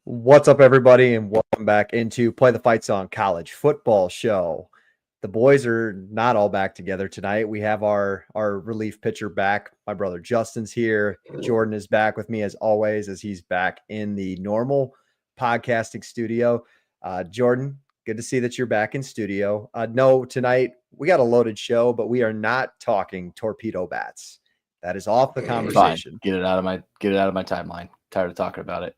What's up, everybody, and welcome back into Play the Fight Song College Football Show. The boys are not all back together tonight. We have our relief pitcher back. My brother Justin's here. Jordan is back with me as always, as he's back in the normal podcasting studio. Jordan, good to see that you're back in studio. No, tonight we got a loaded show, but we are not talking torpedo bats. That is off the conversation. Fine. Get it out of my timeline. Tired of talking about it.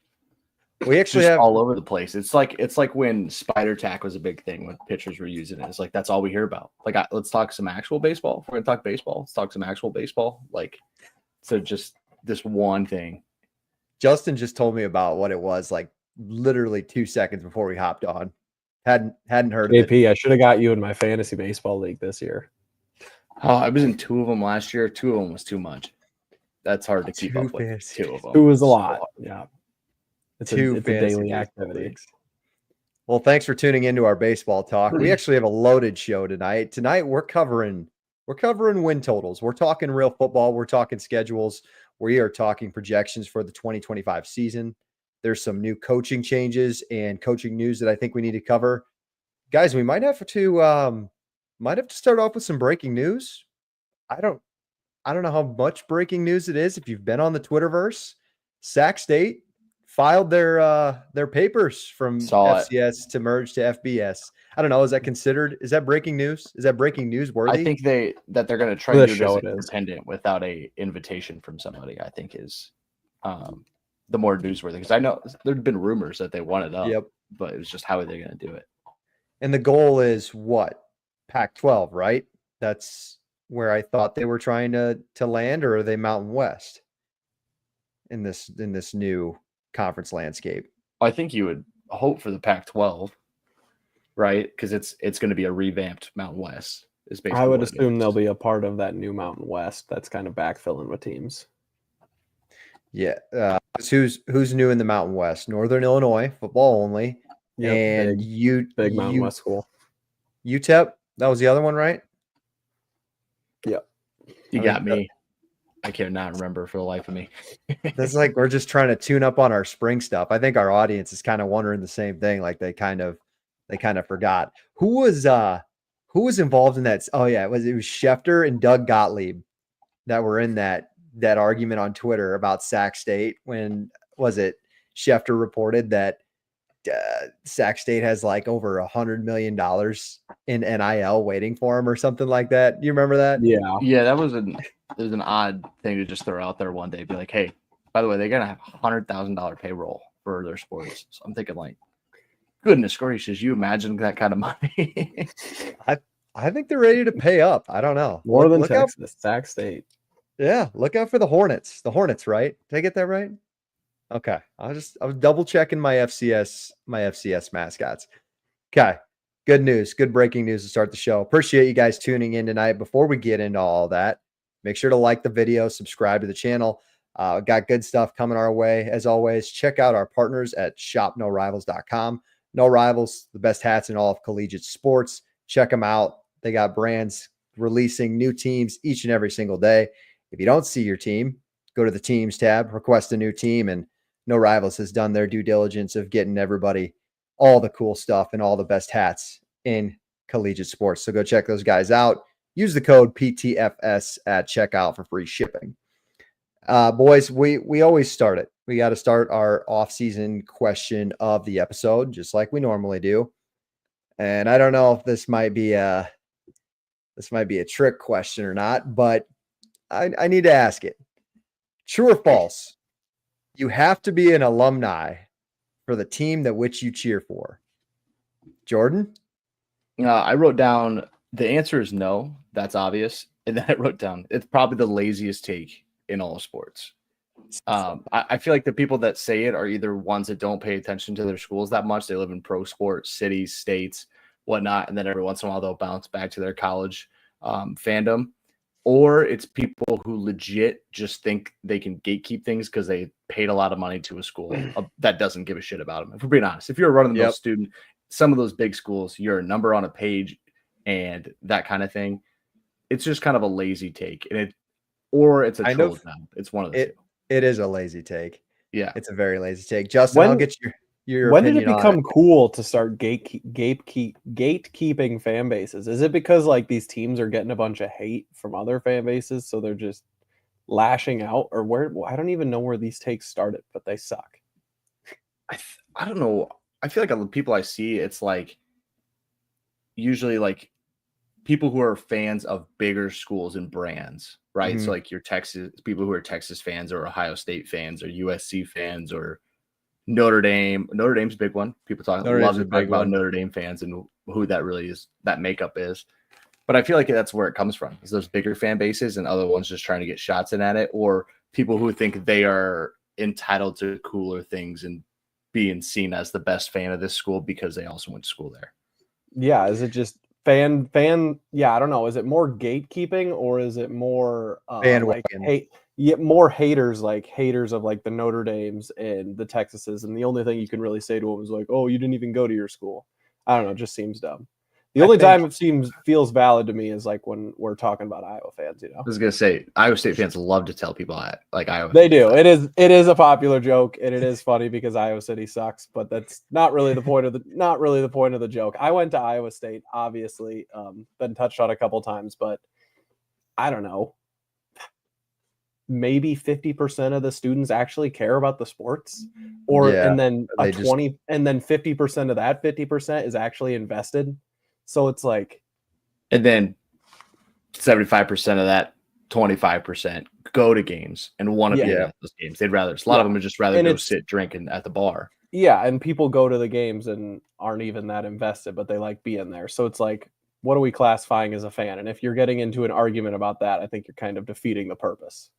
We actually just have all over the place. It's like when spider tack was a big thing when pitchers were using it. It's like that's all we hear about. Like, let's talk some actual baseball. If we're gonna talk baseball, let's talk some actual baseball. Like, so just this one thing. Justin just told me about what it was like literally 2 seconds before we hopped on. Hadn't heard of it. I should have got you in my fantasy baseball league this year. Oh, I was in 2 of them last year. 2 of them was too much. That's hard to keep up with. 2 of them. 2 was a lot. Yeah. It's a daily activity. Leagues. Well, thanks for tuning into our baseball talk. We actually have a loaded show tonight. Tonight we're covering win totals. We're talking real football. We're talking schedules. We are talking projections for the 2025 season. There's some new coaching changes and coaching news that I think we need to cover. Guys, we might have to start off with some breaking news. I don't know how much breaking news it is. If you've been on the Twitterverse, Sac State filed their papers from FCS to merge to FBS. I don't know. Is that breaking news? Is that breaking news worthy? I think they're going to try to do this independent without a invitation from somebody. I think is the more newsworthy, because I know there'd been rumors that they wanted up. Yep. But it was just how are they going to do it? And the goal is what? Pac-12, right? That's where I thought they were trying to land, or are they Mountain West in this new conference landscape? I think you would hope for the Pac-12, right? Because it's going to be a revamped Mountain West. Is basically I would assume they'll be a part of that new Mountain West. That's kind of backfilling with teams. Yeah. Who's new in the Mountain West? Northern Illinois, football only. Yep, and big Mountain West school. UTEP, that was the other one, right? Yep. You got me. I cannot remember for the life of me. That's like we're just trying to tune up on our spring stuff. I think our audience is kind of wondering the same thing. Like they kind of forgot who was involved in that. Oh yeah, it was Schefter and Doug Gottlieb that were in that argument on Twitter about Sac State. When was it? Schefter reported that Sac State has like over $100 million in NIL waiting for him or something like that. You remember that? Yeah, that was an odd thing to just throw out there one day. Be like, hey, by the way, they're gonna have $100,000 payroll for their sports. So I'm thinking, like, goodness gracious, you imagine that kind of money? I think they're ready to pay up. I don't know. More than Texas, Sac State. Yeah, look out for the Hornets. The Hornets, right? Did I get that right? Okay. I was double checking my FCS mascots. Okay. Good news. Good breaking news to start the show. Appreciate you guys tuning in tonight. Before we get into all that, make sure to like the video, subscribe to the channel. Got good stuff coming our way. As always, check out our partners at shopnorivals.com. No Rivals, the best hats in all of collegiate sports. Check them out. They got brands releasing new teams each and every single day. If you don't see your team, go to the teams tab, request a new team, and No Rivals has done their due diligence of getting everybody all the cool stuff and all the best hats in collegiate sports. So go check those guys out. Use the code PTFS at checkout for free shipping. Boys, we always start it. We got to start our off-season question of the episode, just like we normally do. And I don't know if this might be a trick question or not, but I need to ask it. True or false? You have to be an alumni for the team that which you cheer for. Jordan? I wrote down the answer is no. That's obvious. And then I wrote down it's probably the laziest take in all sports. I feel like the people that say it are either ones that don't pay attention to their schools that much. They live in pro sports, cities, states, whatnot, and then every once in a while they'll bounce back to their college fandom. Or it's people who legit just think they can gatekeep things because they paid a lot of money to a school that doesn't give a shit about them. If we're being honest, if you're a run-of-the-mill student, some of those big schools, you're a number on a page and that kind of thing. It's just kind of a lazy take, and it's a troll job. It's one of the two. It is a lazy take. Yeah, it's a very lazy take. Justin, I'll get your when did it opinion become cool to start gatekeeping fan bases? Is it because like these teams are getting a bunch of hate from other fan bases, so they're just lashing out, or where? I don't even know where these takes started, but they suck. I don't know. I feel like the people I see, it's like usually like people who are fans of bigger schools and brands, right? So like your Texas people who are Texas fans or Ohio State fans or USC fans or Notre Dame. Notre Dame's a big one. People love to talk about Notre Dame fans and who that really is, that makeup is. But I feel like that's where it comes from, is those bigger fan bases and other ones just trying to get shots in at it, or people who think they are entitled to cooler things and being seen as the best fan of this school because they also went to school there. Yeah, is it just fan? Yeah, I don't know. Is it more gatekeeping or is it more like more haters, like haters of like the Notre Dames and the Texases, and the only thing you can really say to them is like, "Oh, you didn't even go to your school." I don't know. It just seems dumb. The only time it feels valid to me is like when we're talking about Iowa fans. I was gonna say Iowa State fans love to tell people that, like Iowa. They do. It is a popular joke, and it is funny because Iowa City sucks. But that's not really the point of the joke. I went to Iowa State, obviously, been touched on a couple times, but I don't know. Maybe 50% of the students actually care about the sports, and then 50% of that 50% is actually invested. So it's like, and then 75% of that 25% go to games and want to be at those games. They'd rather, a lot of them would just rather go sit drinking at the bar. Yeah. And people go to the games and aren't even that invested, but they like being there. So it's like, what are we classifying as a fan? And if you're getting into an argument about that, I think you're kind of defeating the purpose.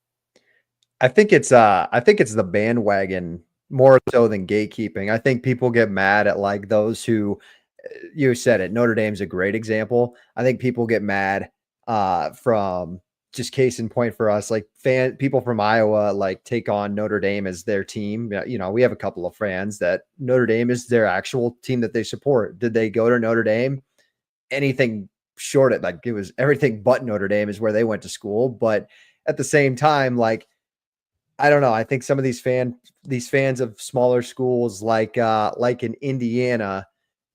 I think it's the bandwagon more so than gatekeeping. I think people get mad at like those who, you said it, Notre Dame's a great example. I think people get mad from, just case in point for us, like people from Iowa like take on Notre Dame as their team. We have a couple of fans that Notre Dame is their actual team that they support. Did they go to Notre Dame? Anything short of, like, it was everything but Notre Dame is where they went to school. But at the same time, like, I don't know. I think some of these fans of smaller schools like in Indiana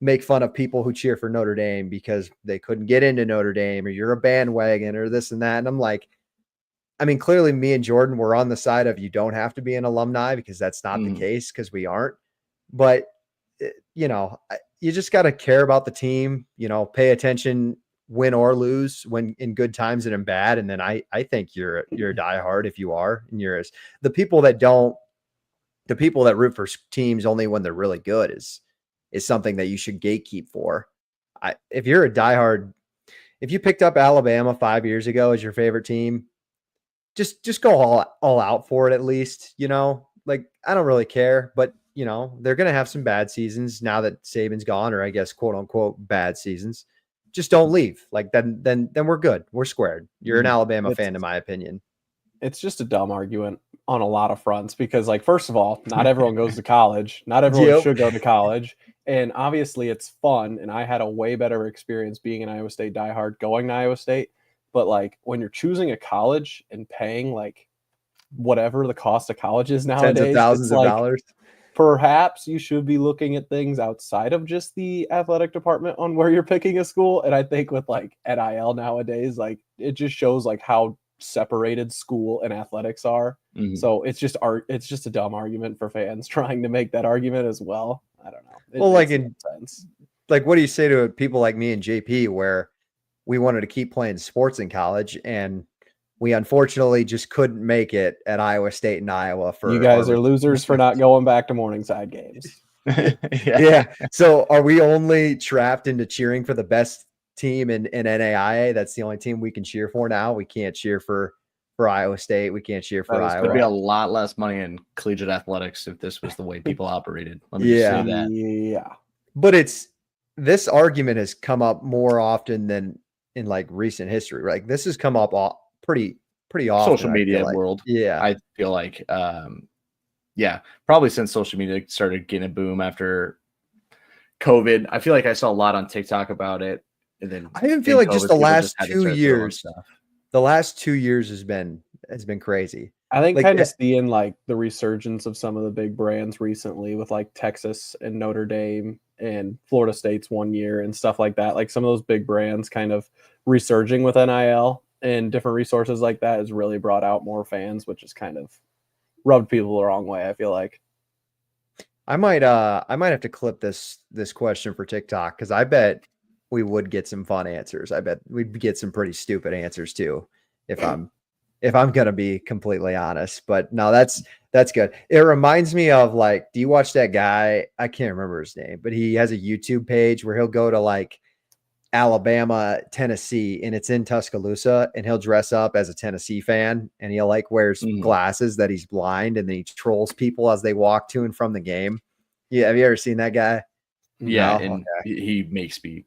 make fun of people who cheer for Notre Dame because they couldn't get into Notre Dame, or you're a bandwagon or this and that. And I'm like, I mean, clearly me and Jordan were on the side of you don't have to be an alumni, because that's not the case, because we aren't. But, you just got to care about the team, pay attention, win or lose, when in good times and in bad. And then I think you're a diehard if you are, and the people that root for teams only when they're really good is something that you should gatekeep for. If you're a diehard, if you picked up Alabama 5 years ago as your favorite team, just go all out for it at least, like, I don't really care, but they're going to have some bad seasons now that Saban's gone, or I guess, quote unquote, bad seasons. Just don't leave. Like, then we're good. We're squared. You're an Alabama fan, in my opinion. It's just a dumb argument on a lot of fronts, because, like, first of all, not everyone goes to college. Not everyone should go to college. And obviously it's fun. And I had a way better experience being an Iowa State diehard going to Iowa State. But like, when you're choosing a college and paying like whatever the cost of college is nowadays, tens of thousands of dollars, perhaps you should be looking at things outside of just the athletic department on where you're picking a school. And I think with like NIL nowadays, like, it just shows like how separated school and athletics are. So it's just a dumb argument for fans trying to make that argument as well. I don't know. What do you say to people like me and JP, where we wanted to keep playing sports in college and we unfortunately just couldn't make it at Iowa State and Iowa? You guys are losers for not going back to Morningside games. Yeah. So are we only trapped into cheering for the best team in NAIA? That's the only team we can cheer for now. We can't cheer for for Iowa State. We can't cheer for That is Iowa. There'd be a lot less money in collegiate athletics if this was the way people operated. Let me just Yeah. say that. Yeah. But this argument has come up more often than in like recent history. Like this has come up pretty often. Social media world. Yeah. I feel like, yeah, probably since social media started getting a boom after COVID. I feel like I saw a lot on TikTok about it. And then I even feel like just COVID, the people last had to 2 start throwing years, stuff. the last 2 years has been crazy. I think Like, kind of seeing like the resurgence of some of the big brands recently with like Texas and Notre Dame and Florida State's 1 year and stuff like that. Like some of those big brands kind of resurging with NIL and different resources like that has really brought out more fans, which is kind of rubbed people the wrong way, I feel like. I might have to clip this question for TikTok because I bet we would get some fun answers. I bet we'd get some pretty stupid answers too, if I'm gonna be completely honest. But no, that's good. It reminds me of like, do you watch that guy? I can't remember his name, but he has a YouTube page where he'll go to like Alabama, Tennessee, and it's in Tuscaloosa, and he'll dress up as a Tennessee fan, and he'll like wears glasses that he's blind, and then he trolls people as they walk to and from the game. Yeah, have you ever seen that guy? Yeah, No? and Okay. he makes me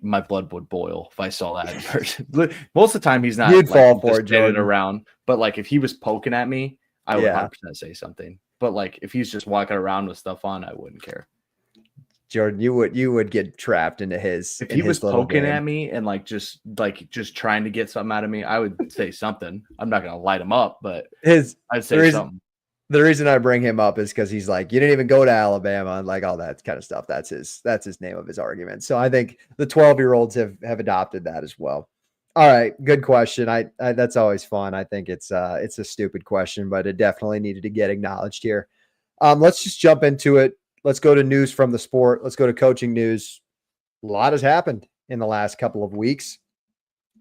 my blood would boil if I saw that in person. Most of the time he's not You'd like, fall for just it, standing Jordan. around, but like if he was poking at me, I would Yeah. 100% say something. But like if he's just walking around with stuff on, I wouldn't care. Jordan, you would get trapped into his. If he was poking at me and like just trying to get something out of me, I would say something. I'm not gonna light him up, but I'd say something. The reason I bring him up is because he's like, you didn't even go to Alabama and like all that kind of stuff. That's his name of his argument. So I think the 12-year-olds have adopted that as well. All right, good question. I that's always fun. I think it's a stupid question, but it definitely needed to get acknowledged here. Let's just jump into it. Let's go to news from the sport. Let's go to coaching news. A lot has happened in the last couple of weeks.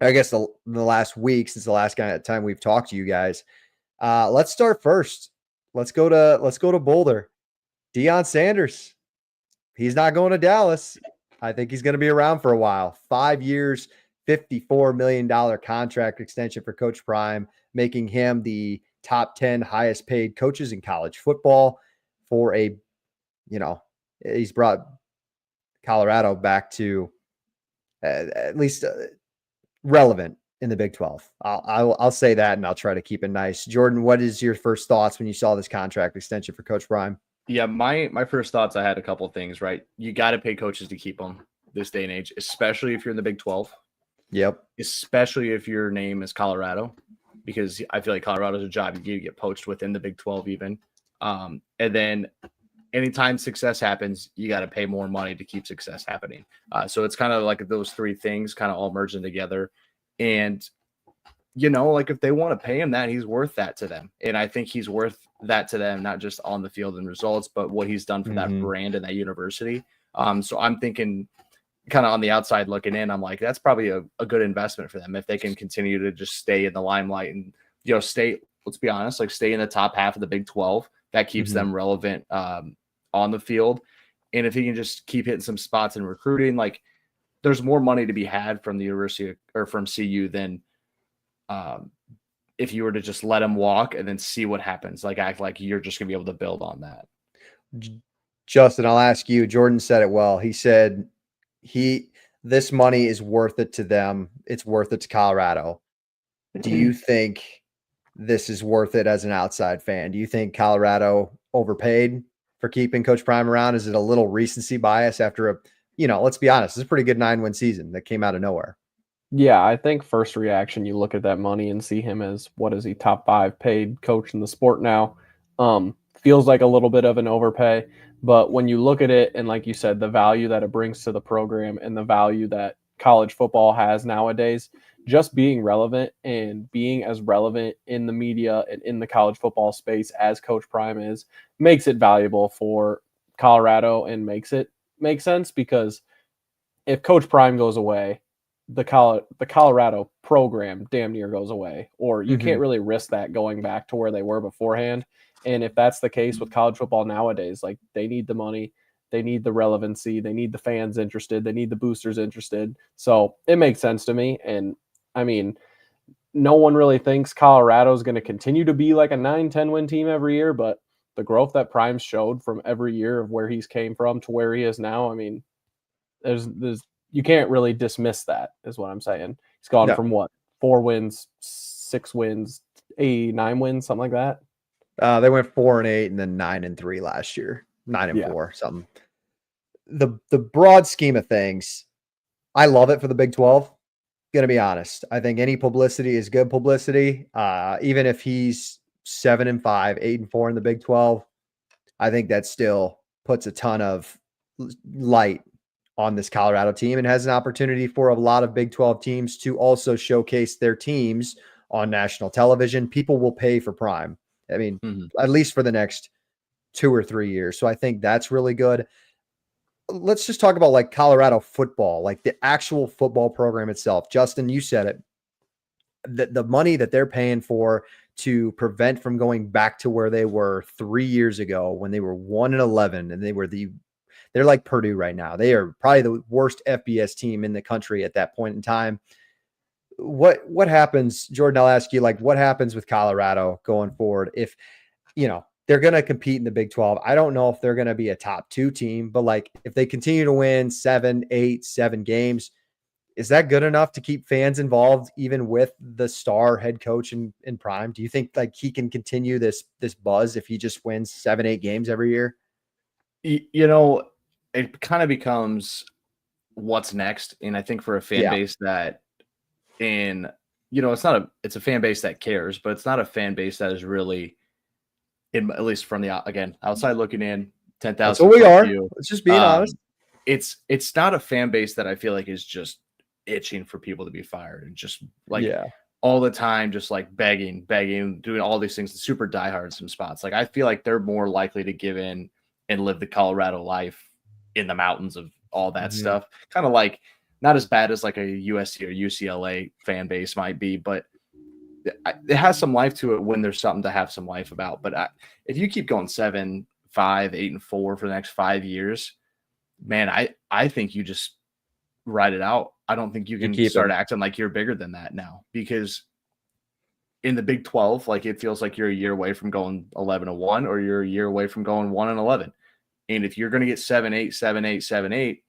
I guess the last week since the last time we've talked to you guys. Let's start first. Let's go to Boulder. Deion Sanders. He's not going to Dallas. I think he's going to be around for a while. 5 years, $54 million contract extension for Coach Prime, making him the top 10 highest paid coaches in college football for he's brought Colorado back to at least relevant in the Big 12. I'll say that, and I'll try to keep it nice. Jordan, what is your first thoughts when you saw this contract extension for Coach Prime? Yeah, my first thoughts, I had a couple of things, right? You got to pay coaches to keep them this day and age, especially if you're in the Big 12. Yep. Especially if your name is Colorado, because I feel like Colorado's a job you get poached within the Big 12 even. And then anytime success happens, you got to pay more money to keep success happening. So it's kind of like those three things kind of all merging together. And, like if they want to pay him that, he's worth that to them. And I think he's worth that to them, not just on the field and results, but what he's done for that brand and that university. So I'm thinking kind of on the outside looking in, I'm like, that's probably a good investment for them if they can continue to just stay in the limelight and, stay, let's be honest, like stay in the top half of the Big 12. That keeps them relevant on the field. And if he can just keep hitting some spots in recruiting, like there's more money to be had from the university or from CU than if you were to just let him walk and then see what happens, like act like you're just gonna be able to build on that. Justin, I'll ask you. Jordan said it well. He said this money is worth it to them. It's worth it to Colorado. Do you think this is worth it as an outside fan? Do you think Colorado overpaid for keeping Coach Prime around? Is it a little recency bias after let's be honest, it's a pretty good 9-win season that came out of nowhere. Yeah, I think first reaction, you look at that money and see him as, what is he, top 5 paid coach in the sport now. Feels like a little bit of an overpay, but when you look at it and like you said, the value that it brings to the program and the value that college football has nowadays, just being relevant and being as relevant in the media and in the college football space as Coach Prime is, makes it valuable for Colorado and makes it make sense, because if Coach Prime goes away, the Colorado program damn near goes away, or you can't really risk that going back to where they were beforehand. And if that's the case with college football nowadays, like they need the money, they need the relevancy, they need the fans interested, they need the boosters interested. So it makes sense to me. And I mean, no one really thinks Colorado is going to continue to be like a 9-10 win team every year, but the growth that Prime showed from every year of where he's came from to where he is now, I mean, there's you can't really dismiss that, is what I'm saying. He's gone from what, 4 wins, 6 wins, 9 wins, something like that. They went 4-8 and then 9-3 last year. 9-4, something. The broad scheme of things, I love it for the Big 12. Gonna be honest. I think any publicity is good publicity. Even if he's 7-5, 8-4 in the Big 12, I think that still puts a ton of light on this Colorado team and has an opportunity for a lot of Big 12 teams to also showcase their teams on national television. People will pay for Prime. I mean, at least for the next 2 or 3 years. So I think that's really good. Let's just talk about like Colorado football, like the actual football program itself. Justin, you said it. The money that they're paying for to prevent from going back to where they were 3 years ago when they were 1-11 and they're like Purdue right now. They are probably the worst FBS team in the country at that point in time. What happens, Jordan? I'll ask you, like, what happens with Colorado going forward if, they're going to compete in the Big 12? I don't know if they're going to be a top 2 team, but like if they continue to win 7, 8, 7 games, is that good enough to keep fans involved, even with the star head coach in Prime? Do you think like he can continue this buzz if he just wins 7, 8 games every year? It kind of becomes what's next. And I think for a fan base that it's a fan base that cares, but it's not a fan base that is really, at least from the, again, outside looking in, 10,000. That's what we are. Let's just being honest. It's not a fan base that I feel like is just itching for people to be fired and just like all the time, just like begging, doing all these things, super diehard in some spots. Like I feel like they're more likely to give in and live the Colorado life in the mountains of all that stuff. Kind of like not as bad as like a USC or UCLA fan base might be, but it has some life to it when there's something to have some life about. But if you keep going 7-5, 8-4 for the next 5 years, man, I think you just ride it out. I don't think you can start acting like you're bigger than that now, because in the Big 12, like it feels like you're a year away from going 11-1, or you're a year away from going 1-11. And if you're going to get 7-8, 7-8, 7-8,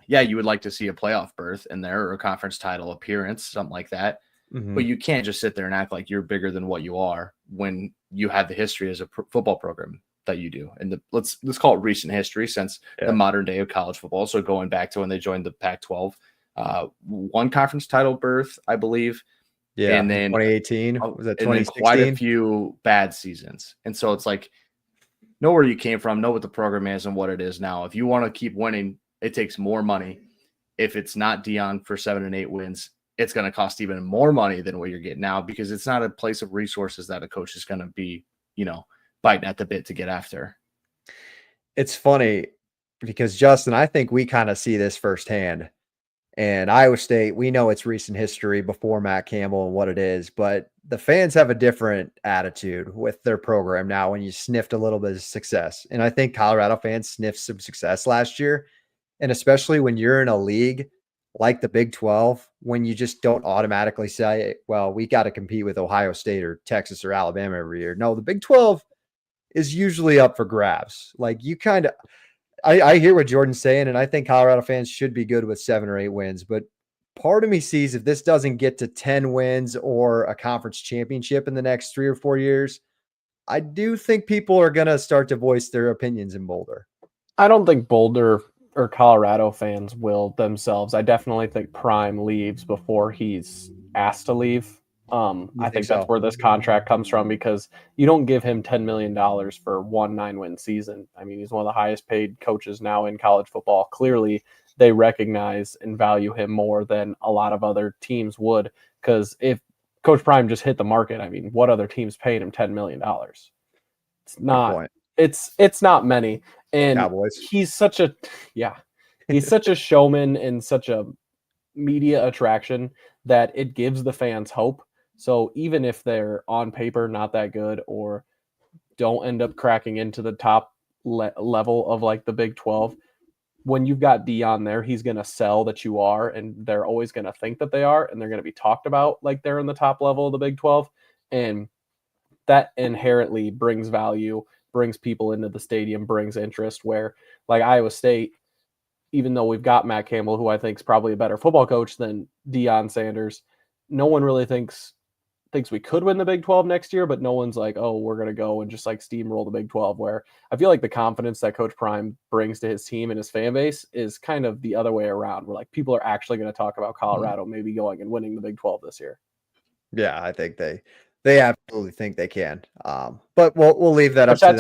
yeah, you would like to see a playoff berth in there or a conference title appearance, something like that. But you can't just sit there and act like you're bigger than what you are when you have the history as a football program that you do. And let's call it recent history since the modern day of college football. So going back to when they joined the Pac-12, one conference title berth, I believe. Yeah. And then 2018, was that 2016? Quite a few bad seasons. And so it's like, know where you came from, know what the program is and what it is now. If you want to keep winning, it takes more money. If it's not Deion for 7 and 8 wins, it's going to cost even more money than what you're getting now, because it's not a place of resources that a coach is going to be, biting at the bit to get after. It's funny because, Justin, I think we kind of see this firsthand. And Iowa State, we know it's recent history before Matt Campbell and what it is, but the fans have a different attitude with their program now when you sniffed a little bit of success. And I think Colorado fans sniffed some success last year. And especially when you're in a league like the Big 12, when you just don't automatically say, well, we got to compete with Ohio State or Texas or Alabama every year. No, the Big 12 is usually up for grabs. Like you kind of, I hear what Jordan's saying, and I think Colorado fans should be good with 7 or 8 wins. But part of me sees if this doesn't get to 10 wins or a conference championship in the next 3 or 4 years, I do think people are going to start to voice their opinions in Boulder. I don't think Boulder or Colorado fans will themselves. I definitely think Prime leaves before he's asked to leave. I think that's where this contract comes from, because you don't give him $10 million for 1 9-win season. I mean, he's one of the highest paid coaches now in college football. Clearly, they recognize and value him more than a lot of other teams would, because if Coach Prime just hit the market, I mean, what other team's paying him $10 million? It's not. It's not many. And Cowboys. He's such a showman and such a media attraction that it gives the fans hope. So even if they're on paper not that good or don't end up cracking into the top level of like the Big 12, when you've got Dion there, he's going to sell that you are, and they're always going to think that they are, and they're going to be talked about like they're in the top level of the Big 12. And that inherently brings value, brings people into the stadium, brings interest, where like Iowa State, even though we've got Matt Campbell, who I think is probably a better football coach than Deion Sanders, no one really thinks we could win the Big 12 next year, but no one's like, oh, we're going to go and just like steamroll the Big 12, where I feel like the confidence that Coach Prime brings to his team and his fan base is kind of the other way around, where like people are actually going to talk about Colorado maybe going and winning the Big 12 this year. Yeah, I think they absolutely think they can. But we'll leave that up to them.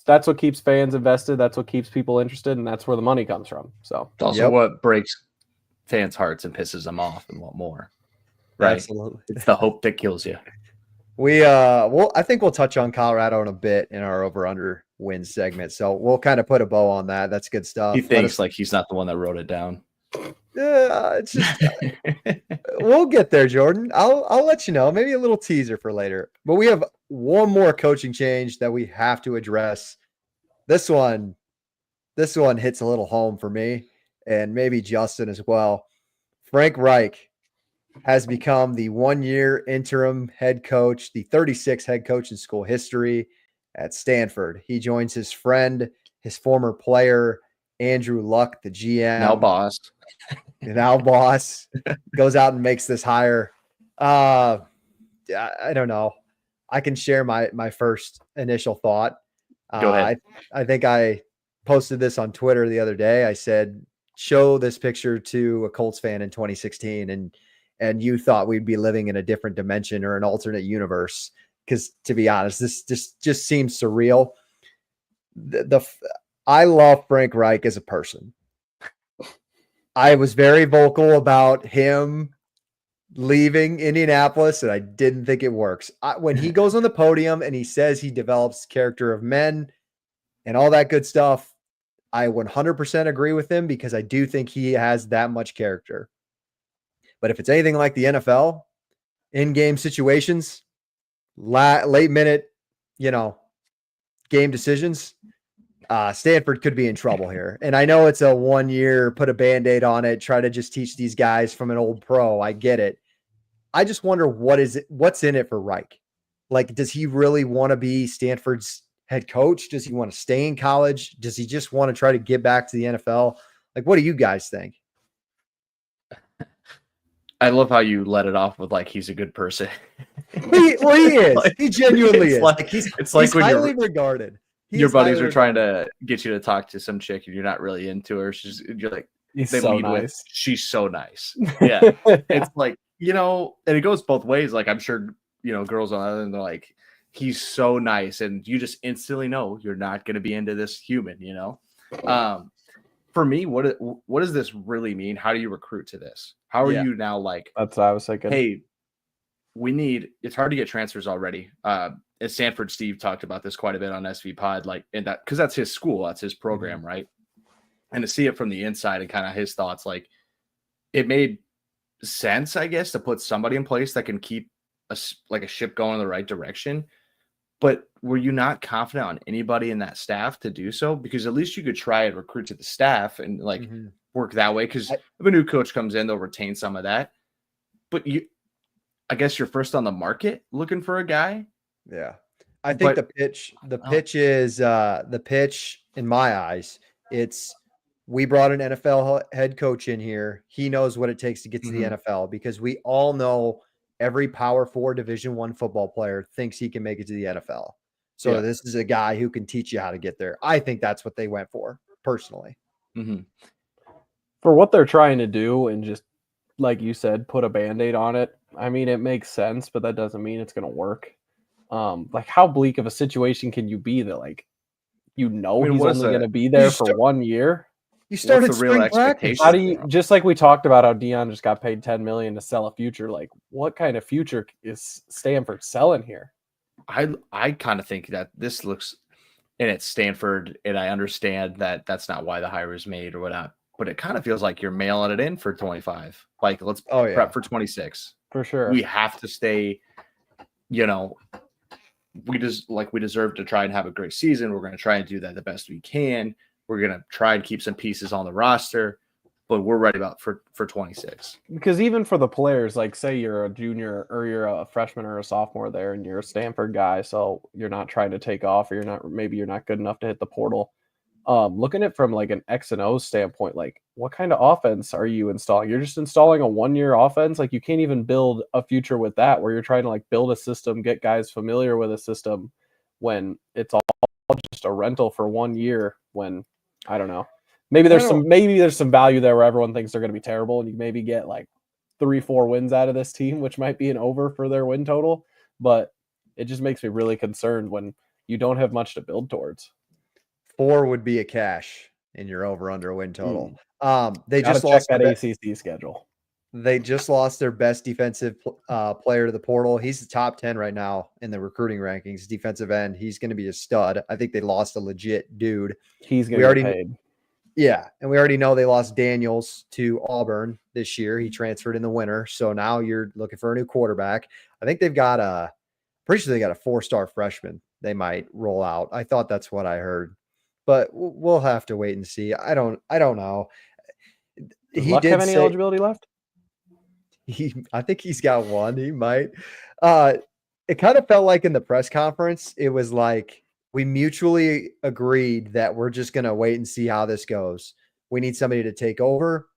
That's what keeps fans invested. That's what keeps people interested, and that's where the money comes from. So it's also what breaks fans' hearts and pisses them off and want more. Right. Absolutely. It's the hope that kills you. I think we'll touch on Colorado in a bit in our over-under wins segment. So we'll kind of put a bow on that. That's good stuff. He thinks like he's not the one that wrote it down. Yeah, it's just we'll get there, Jordan. I'll let you know. Maybe a little teaser for later. But we have one more coaching change that we have to address. This one hits a little home for me and maybe Justin as well. Frank Reich has become the 1-year interim head coach, the 36th head coach in school history at Stanford. He joins his friend, his former player, Andrew Luck, the GM. Now boss, goes out and makes this hire. I don't know. I can share my first initial thought. Go ahead. I think I posted this on Twitter the other day. I said, show this picture to a Colts fan in 2016 and you thought we'd be living in a different dimension or an alternate universe. Because to be honest, this just seems surreal. I love Frank Reich as a person. I was very vocal about him leaving Indianapolis, and I didn't think it works. When he goes on the podium and he says he develops character of men and all that good stuff, I 100% agree with him because I do think he has that much character. But if it's anything like the NFL, in-game situations, late minute, game decisions, Stanford could be in trouble here. And I know it's a 1 year, put a Band-Aid on it, try to just teach these guys from an old pro. I get it. I just wonder what's in it for Reich. Like, does he really want to be Stanford's head coach? Does he want to stay in college? Does he just want to try to get back to the NFL? Like, what do you guys think? I love how you let it off with like he's a good person. He is. He genuinely is. It's like when highly regarded. Your buddies are trying to get you to talk to some chick and you're not really into her. You're like, he's so nice. She's so nice. Yeah. It's like, and it goes both ways. Like I'm sure, girls on the other end, they're like, he's so nice. And you just instantly know you're not going to be into this human, For me, what does this really mean? How do you recruit to this? How are you now like? That's what I was thinking. Hey, it's hard to get transfers already. At Stanford, Steve talked about this quite a bit on SV Pod, like, and that because that's his school, that's his program, right? And to see it from the inside and kind of his thoughts, like it made sense, I guess, to put somebody in place that can keep a ship going in the right direction. But were you not confident on anybody in that staff to do so? Because at least you could try and recruit to the staff and work that way. Because if a new coach comes in, they'll retain some of that. But I guess you're first on the market looking for a guy. Yeah. I think the pitch is the pitch in my eyes. It's we brought an NFL head coach in here. He knows what it takes to get to the NFL because we all know every Power 4 Division I football player thinks he can make it to the NFL. So this is a guy who can teach you how to get there. I think that's what they went for, personally. For what they're trying to do and just, like you said, put a Band-Aid on it. I mean, it makes sense, but that doesn't mean it's going to work. Like, how bleak of a situation can you be that, like, he's only going to be there for 1 year? You started the real expectation. How do you, just like we talked about how Dion just got paid $10 million to sell a future, like what kind of future is Stanford selling here? I kind of think that this looks, and it's Stanford, and I understand that that's not why the hire was made or whatnot, but it kind of feels like you're mailing it in for 25. Like, let's prep for 26. For sure. We have to stay, we deserve to try and have a great season. We're going to try and do that the best we can. We're going to try and keep some pieces on the roster, but we're ready for 26. Because even for the players, like say you're a junior or you're a freshman or a sophomore there and you're a Stanford guy, so you're not trying to take off or you're not good enough to hit the portal. Looking at it from like an X and O standpoint, like what kind of offense are you installing? You're just installing a 1-year offense. Like you can't even build a future with that where you're trying to like build a system, get guys familiar with a system when it's all just a rental for 1 year when I don't know. Maybe there's some value there where everyone thinks they're going to be terrible and you maybe get like 3-4 wins out of this team, which might be an over for their win total, but it just makes me really concerned when you don't have much to build towards. 4 would be a cash in your over/under win total. They Gotta just lost that ACC schedule. They just lost their best defensive player to the portal. He's the top 10 right now in the recruiting rankings. Defensive end. He's going to be a stud. I think they lost a legit dude. He's going to get paid. Yeah, and we already know they lost Daniels to Auburn this year. He transferred in the winter, so now you're looking for a new quarterback. I think they've got pretty sure they got a 4-star freshman they might roll out. I thought that's what I heard. But we'll have to wait and see. I don't know. Does Luck have any eligibility left? I think he's got one. He might. It kind of felt like in the press conference, it was like we mutually agreed that we're just going to wait and see how this goes. We need somebody to take over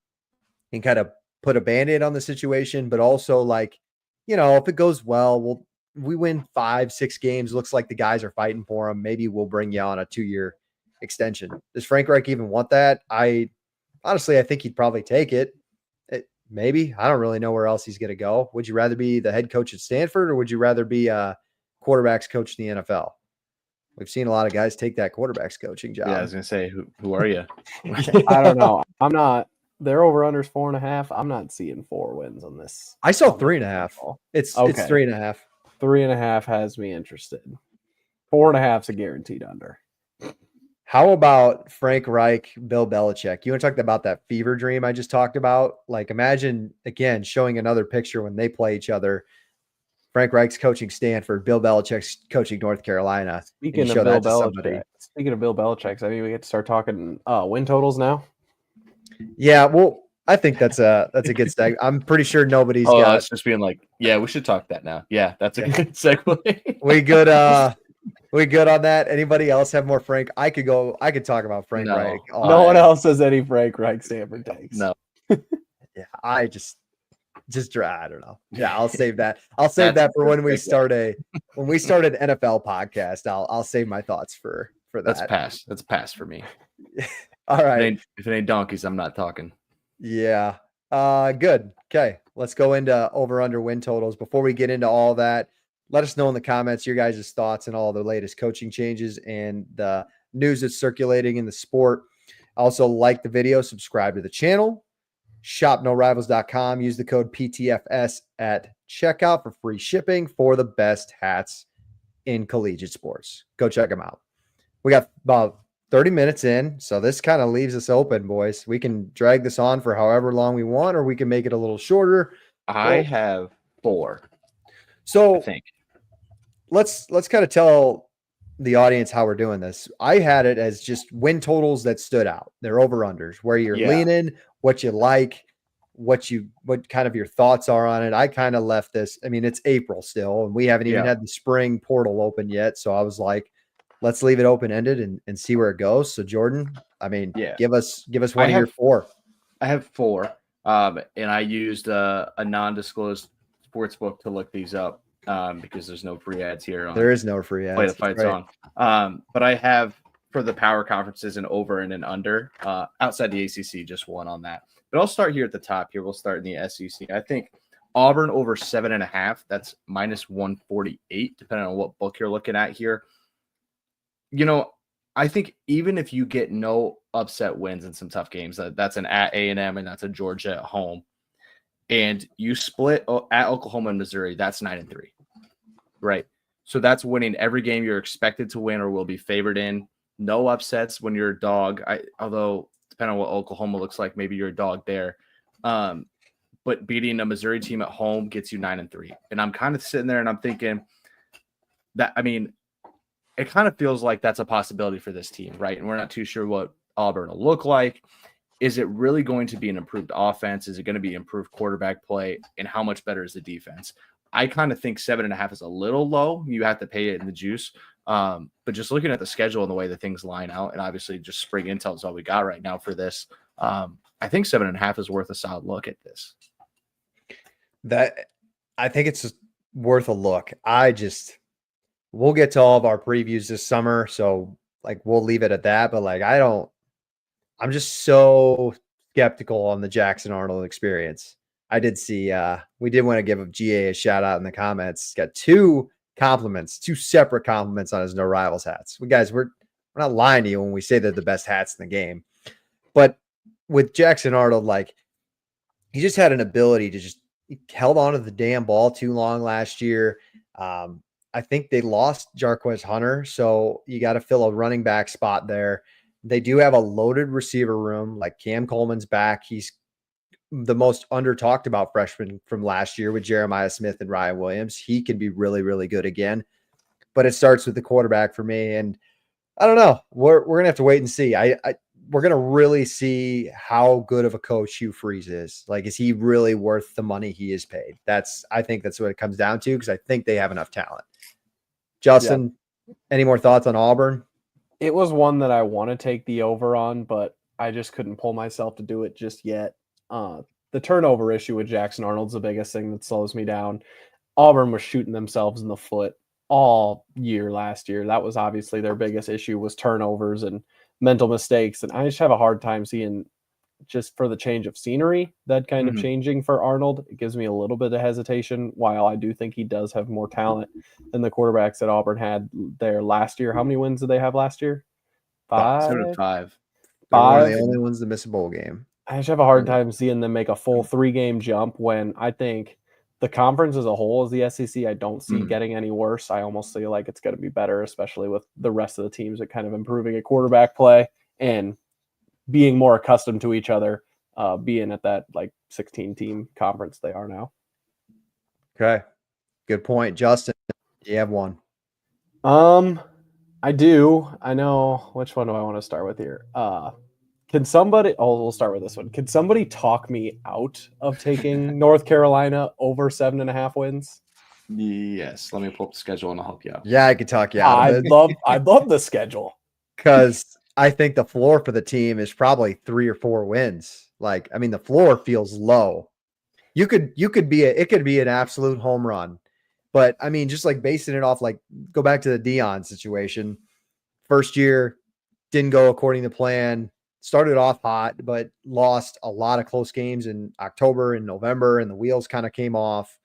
and kind of put a Band-Aid on the situation, but also like, if it goes well, we win 5-6 games. Looks like the guys are fighting for him. Maybe we'll bring you on a 2-year extension. Does Frank Reich even want that? Honestly, I think he'd probably take it. Maybe. I don't really know where else he's going to go. Would you rather be the head coach at Stanford or would you rather be a quarterback's coach in the NFL? We've seen a lot of guys take that quarterback's coaching job. Yeah, I was going to say, who are you? I don't know. I'm not. Their over-under's 4.5. I'm not seeing 4 wins on this. I saw 3.5. It's 3.5. 3.5 has me interested. 4.5's a guaranteed under. How about Frank Reich, Bill Belichick? You want to talk about that fever dream I just talked about? Like, imagine, again, showing another picture when they play each other. Frank Reich's coaching Stanford, Bill Belichick's coaching North Carolina. Speaking of Bill Belichick, I mean, we get to start talking win totals now. Yeah, well, I think that's a good segue. I'm pretty sure nobody's got. It's just being like, yeah, we should talk that now. Yeah, that's a good segue. We good. We good on that? Anybody else have more Frank? I could talk about Frank Reich. No one else has any Frank Reich Stanford takes. No. Yeah, I just I don't know. Yeah, I'll save that. I'll save that for when we start an NFL podcast. I'll save my thoughts for that. That's pass for me. All right. If it ain't donkeys, I'm not talking. Yeah. Good. Okay. Let's go into over/under win totals. Before we get into all that, let us know in the comments your guys' thoughts on all the latest coaching changes and the news that's circulating in the sport. Also, like the video, subscribe to the channel, shopnorivals.com. Use the code PTFS at checkout for free shipping for the best hats in collegiate sports. Go check them out. We got about 30 minutes in, so this kind of leaves us open, boys. We can drag this on for however long we want, or we can make it a little shorter. I have 4. So I think. Let's kind of tell the audience how we're doing this. I had it as just win totals that stood out. They're over-unders, where you're leaning, what you like, what kind of your thoughts are on it. I kind of left this. I mean, it's April still, and we haven't even had the spring portal open yet. So I was like, let's leave it open-ended and see where it goes. So Jordan, I mean, give us one of your 4. I have 4. And I used a non-disclosed sports book to look these up. Because there's no free ads here. There is no free ads. Play the fight song. But I have for the power conferences an over and an under. Outside the ACC, just one on that. But I'll start here at the top. Here we'll start in the SEC. I think Auburn over 7.5. That's -148, depending on what book you're looking at here. I think even if you get no upset wins in some tough games, that's an at A&M and that's a Georgia at home, and you split at Oklahoma and Missouri, that's 9-3. Right. So that's winning every game you're expected to win or will be favored in. No upsets when you're a dog. Although depending on what Oklahoma looks like, maybe you're a dog there. But beating a Missouri team at home gets you 9-3. And I'm kind of sitting there and I'm thinking that, I mean, it kind of feels like that's a possibility for this team, right? And we're not too sure what Auburn will look like. Is it really going to be an improved offense? Is it going to be improved quarterback play? And how much better is the defense? I kind of think 7.5 is a little low. You have to pay it in the juice. But just looking at the schedule and the way that things line out, and obviously just spring intel is all we got right now for this. I think 7.5 is worth a solid look at this. I think it's just worth a look. We'll get to all of our previews this summer, so like we'll leave it at that. But like I'm just so skeptical on the Jackson Arnold experience. I did see we did want to give GA a shout out in the comments. He's got two separate compliments on his No Rivals hats. We're not lying to you when we say they're the best hats in the game. But with Jackson Arnold, like he just had an ability to just held on to the damn ball too long last year. I think they lost Jarquez Hunter, so you got to fill a running back spot there. They do have a loaded receiver room. Like Cam Coleman's back. He's the most under talked about freshman from last year with Jeremiah Smith and Ryan Williams. He can be really, really good again, but it starts with the quarterback for me. And I don't know, we're going to have to wait and see. We're going to really see how good of a coach Hugh Freeze is. Like, is he really worth the money he is paid? I think that's what it comes down to. Cause I think they have enough talent. Justin, Any more thoughts on Auburn? It was one that I want to take the over on, but I just couldn't pull myself to do it just yet. The turnover issue with Jackson Arnold's the biggest thing that slows me down. Auburn was shooting themselves in the foot all year last year. That was obviously their biggest issue, was turnovers and mental mistakes. And I just have a hard time seeing, just for the change of scenery, that kind of changing for Arnold. It gives me a little bit of hesitation, while I do think he does have more talent than the quarterbacks that Auburn had there last year. How many wins did they have last year? 5? 5. They're one of the only ones to miss a bowl game. I just have a hard time seeing them make a full 3-game jump when I think the conference as a whole is the SEC. I don't see getting any worse. I almost feel like it's going to be better, especially with the rest of the teams that kind of improving at quarterback play and being more accustomed to each other, being at that like 16-team conference they are now. Okay. Good point. Justin, you have one. I do. I know. Which one do I want to start with here? Can somebody, we'll start with this one. Can somebody talk me out of taking North Carolina over 7.5 wins? Yes. Let me pull up the schedule and I'll help you out. Yeah, I could talk you out of it. I love the schedule. Because I think the floor for the team is probably 3 or 4 wins. Like, I mean, the floor feels low. It could be an absolute home run. But I mean, just like basing it off, like go back to the Dion situation. First year didn't go according to plan. Started off hot, but lost a lot of close games in October and November, and the wheels kind of came off.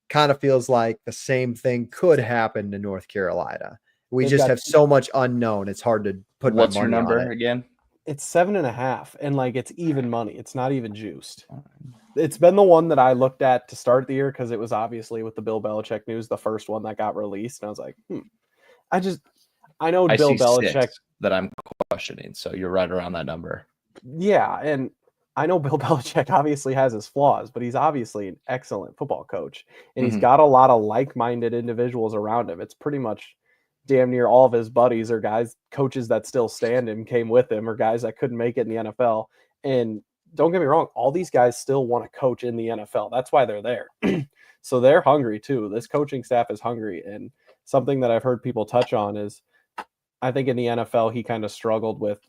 Kind of feels like the same thing could happen to North Carolina. We just have so much unknown. It's hard to put. What's your number again? It's 7.5, and like it's even money. It's not even juiced. It's been the one that I looked at to start the year because it was obviously with the Bill Belichick news, the first one that got released, and I was like, I know Bill Belichick that I'm questioning, so you're right around that number. Yeah, and I know Bill Belichick obviously has his flaws, but he's obviously an excellent football coach, and he's got a lot of like-minded individuals around him. It's pretty much damn near all of his buddies or coaches that still stand and came with him, or guys that couldn't make it in the NFL. And don't get me wrong, all these guys still want to coach in the NFL. That's why they're there. So they're hungry too. This coaching staff is hungry. And something that I've heard people touch on is, I think in the NFL, he kind of struggled with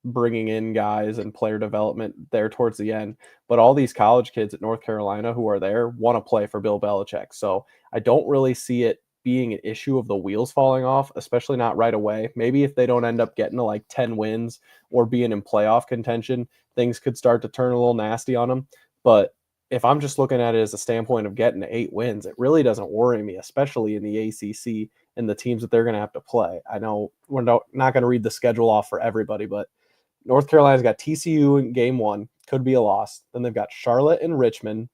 bringing in guys and player development there towards the end. But all these college kids at North Carolina who are there want to play for Bill Belichick. So I don't really see it being an issue of the wheels falling off, especially not right away. Maybe if they don't end up getting to like 10 wins or being in playoff contention, things could start to turn a little nasty on them. But if I'm just looking at it as a standpoint of getting to 8 wins, it really doesn't worry me, especially in the ACC and the teams that they're going to have to play. I know we're not going to read the schedule off for everybody, but North Carolina's got TCU in game 1, could be a loss. Then they've got Charlotte and Richmond,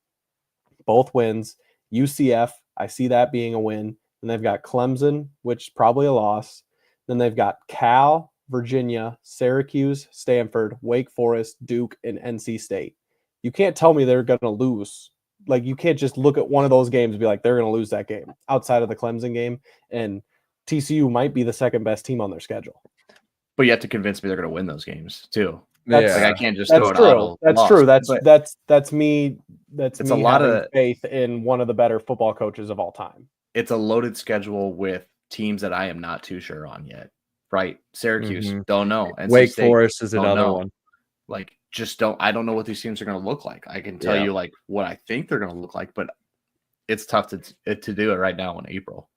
both wins. UCF, I see that being a win. Then they've got Clemson, which is probably a loss. Then they've got Cal, Virginia, Syracuse, Stanford, Wake Forest, Duke, and NC State. You can't tell me they're going to lose. Like, you can't just look at one of those games and be like, they're going to lose that game outside of the Clemson game. And TCU might be the second best team on their schedule. But you have to convince me they're going to win those games too. That's- Like I can't just That's throw it true. out. That's true. But That's me. That's It's me a lot having of- faith in one of the better football coaches of all time. it's a loaded schedule with teams that I am not too sure on yet. Right? Syracuse, Mhm. don't know. NC Wake State, Forest is don't another know. one. Like, I don't know what these teams are going to look like. I can tell Yeah. you like what I think they're going to look like, but it's tough to do it right now in April.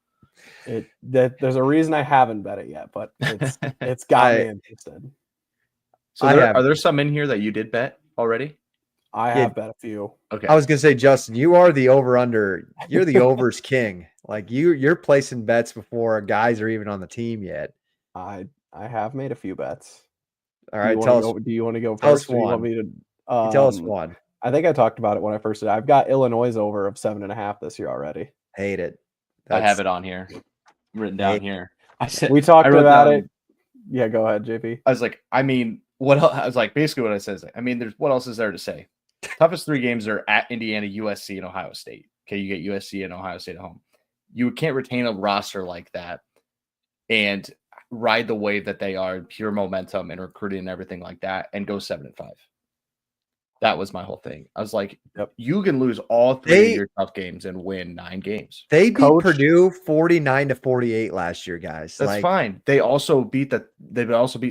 There's a reason I haven't bet it yet, but it's got me interested. So I are there some in here that you did bet already? I Yeah. have bet a few. Okay. I was gonna say, Justin, you are the over/under. You're the overs king. Like you're placing bets before guys are even on the team yet. I have made a few bets. All right, tell us. Do you want to go tell us first? Or you want one. me to? You tell us one. I think I talked about it when I first did. I've got Illinois over of 7.5 this year already. Hate it. I have it on here, written down Hey. here. I said We talked I wrote about down- it. Yeah, go ahead, JP. I was like, I mean, what else? I was like, basically what I said is, like, I mean, there's what else is there to say? Toughest 3 games are at Indiana, USC, and Ohio State. Okay, you get USC and Ohio State at home. You can't retain a roster like that and ride the wave that they are, pure momentum and recruiting and everything like that, and go 7-5. That was my whole thing. I was like, Yep. you can lose all 3 of your tough games and win 9 games. They beat Coach- Purdue 49-48 last year, guys. That's Like, fine. They also beat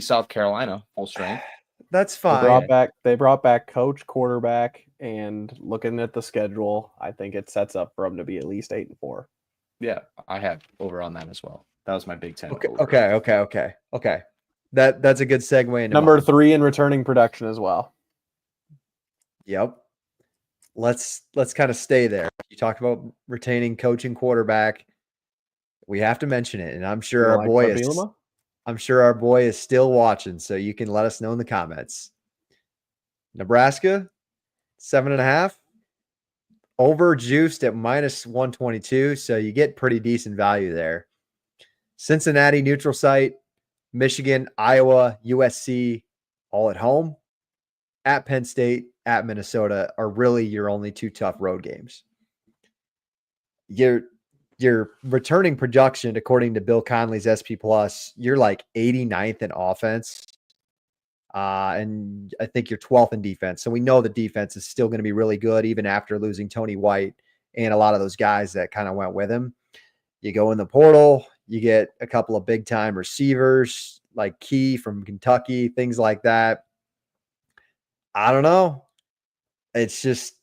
South Carolina full strength. That's They fine. brought back coach, quarterback, and looking at the schedule, I think it sets up for them to be at least 8-4. Yeah, I have over on that as well. That was my Big Ten. Okay, over. okay. That's a good segue into Number mine. 3 in returning production as well. Yep. Let's kind of stay there. You talked about retaining coach and quarterback. We have to mention it, and I'm sure our boy is still watching, so you can let us know in the comments. Nebraska, 7.5. Over juiced at -122, so you get pretty decent value there. Cincinnati neutral site, Michigan, Iowa, USC, all at home. At Penn State, at Minnesota are really your only 2 tough road games. Your returning production, according to Bill Conley's SP Plus, you're like 89th in offense. And I think you're 12th in defense. So we know the defense is still going to be really good, even after losing Tony White and a lot of those guys that kind of went with him. You go in the portal, you get a couple of big time receivers like Key from Kentucky, things like that. I don't know. It's just,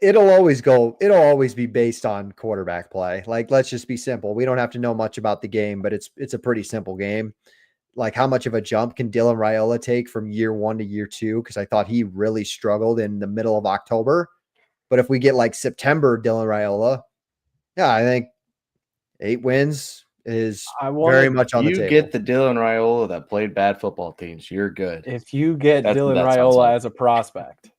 it'll always be based on quarterback play. Like, let's just be simple. We don't have to know much about the game, but it's a pretty simple game. Like, how much of a jump can Dylan Raiola take from year 1 to year 2? Because I thought he really struggled in the middle of October. But if we get like September Dylan Raiola, yeah, I think 8 wins is very much on the table. You get the Dylan Raiola that played bad football teams, you're good. If you get Dylan that sounds Raiola like- as a prospect,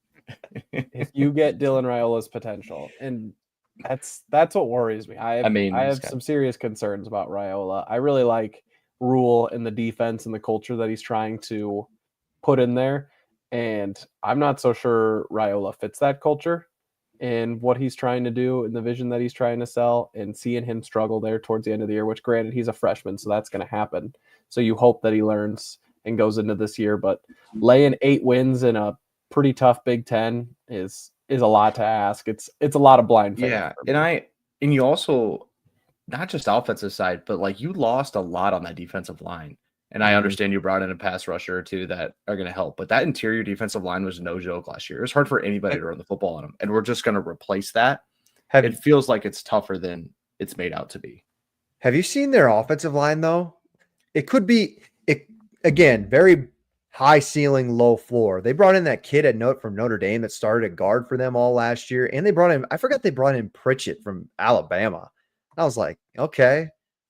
if you get Dylan Raiola's potential, and that's what worries me. I have some serious concerns about Raiola. I really like Rule and the defense and the culture that he's trying to put in there, and I'm not so sure Raiola fits that culture and what he's trying to do and the vision that he's trying to sell, and seeing him struggle there towards the end of the year, which granted he's a freshman, so that's going to happen. So you hope that he learns and goes into this year, but laying 8 wins in a pretty tough Big Ten is a lot to ask. It's a lot of blind faith. Yeah, and you also, not just offensive side, but like you lost a lot on that defensive line. And I understand you brought in a pass rusher or 2 that are going to help, but that interior defensive line was no joke last year. It was hard for anybody to run the football on them, and we're just going to replace that. It feels like it's tougher than it's made out to be. Have you seen their offensive line though? It could be again, very high ceiling, low floor. They brought in that kid from Notre Dame that started at guard for them all last year. And they brought in Pritchett from Alabama. I was like, okay,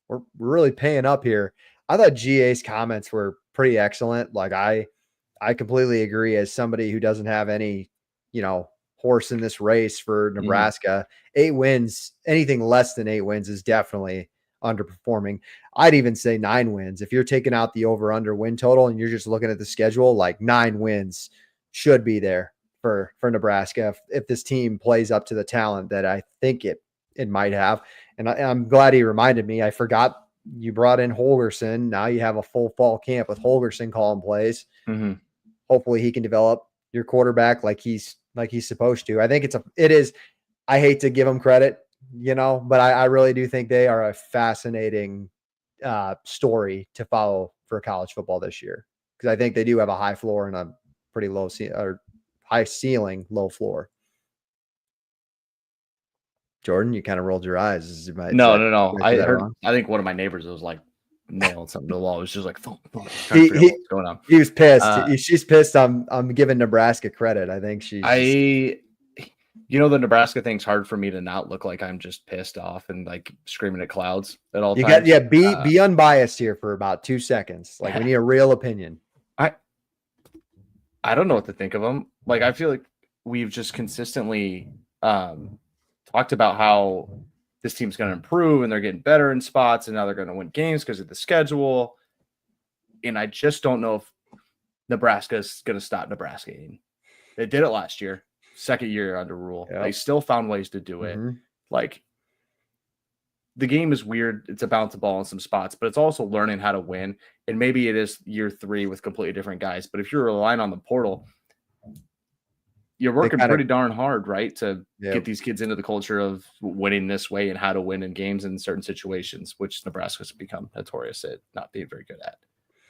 we're really paying up here. I thought GA's comments were pretty excellent. Like I completely agree as somebody who doesn't have any, horse in this race for Nebraska. 8 wins, anything less than 8 wins is definitely underperforming. I'd even say 9 wins. If you're taking out the over under win total and you're just looking at the schedule, like 9 wins should be there for Nebraska if this team plays up to the talent that I think it might have. And I'm glad he reminded me. I forgot you brought in Holgerson. Now you have a full fall camp with Holgerson calling plays. Mm-hmm. Hopefully he can develop your quarterback like he's supposed to. I think it is. I hate to give him credit, but I really do think they are a fascinating story to follow for college football this year, because I think they do have a high floor and a pretty or high ceiling, low floor. Jordan, you kind of rolled your eyes. No. I think one of my neighbors was like nailed something to the wall. It was just like, thump, trying to figure out what's going on. He was pissed. She's pissed. I'm giving Nebraska credit. I think the Nebraska thing's hard for me to not look like I'm just pissed off and like screaming at clouds at all times. Be unbiased here for about 2 seconds. Like, we need a real opinion. I don't know what to think of them. Like, I feel like we've just consistently talked about how this team's going to improve and they're getting better in spots and now they're going to win games because of the schedule. And I just don't know if Nebraska is going to stop Nebraskaing. They did it last year, second year under Rule. Yep. They still found ways to do it. Mm-hmm. Like, the game is weird. It's a bounce ball in some spots, but it's also learning how to win. And maybe it is year 3 with completely different guys. But if you're relying on the portal, you're working pretty darn hard, right, to get these kids into the culture of winning this way and how to win in games in certain situations, which Nebraska's become notorious at not being very good at.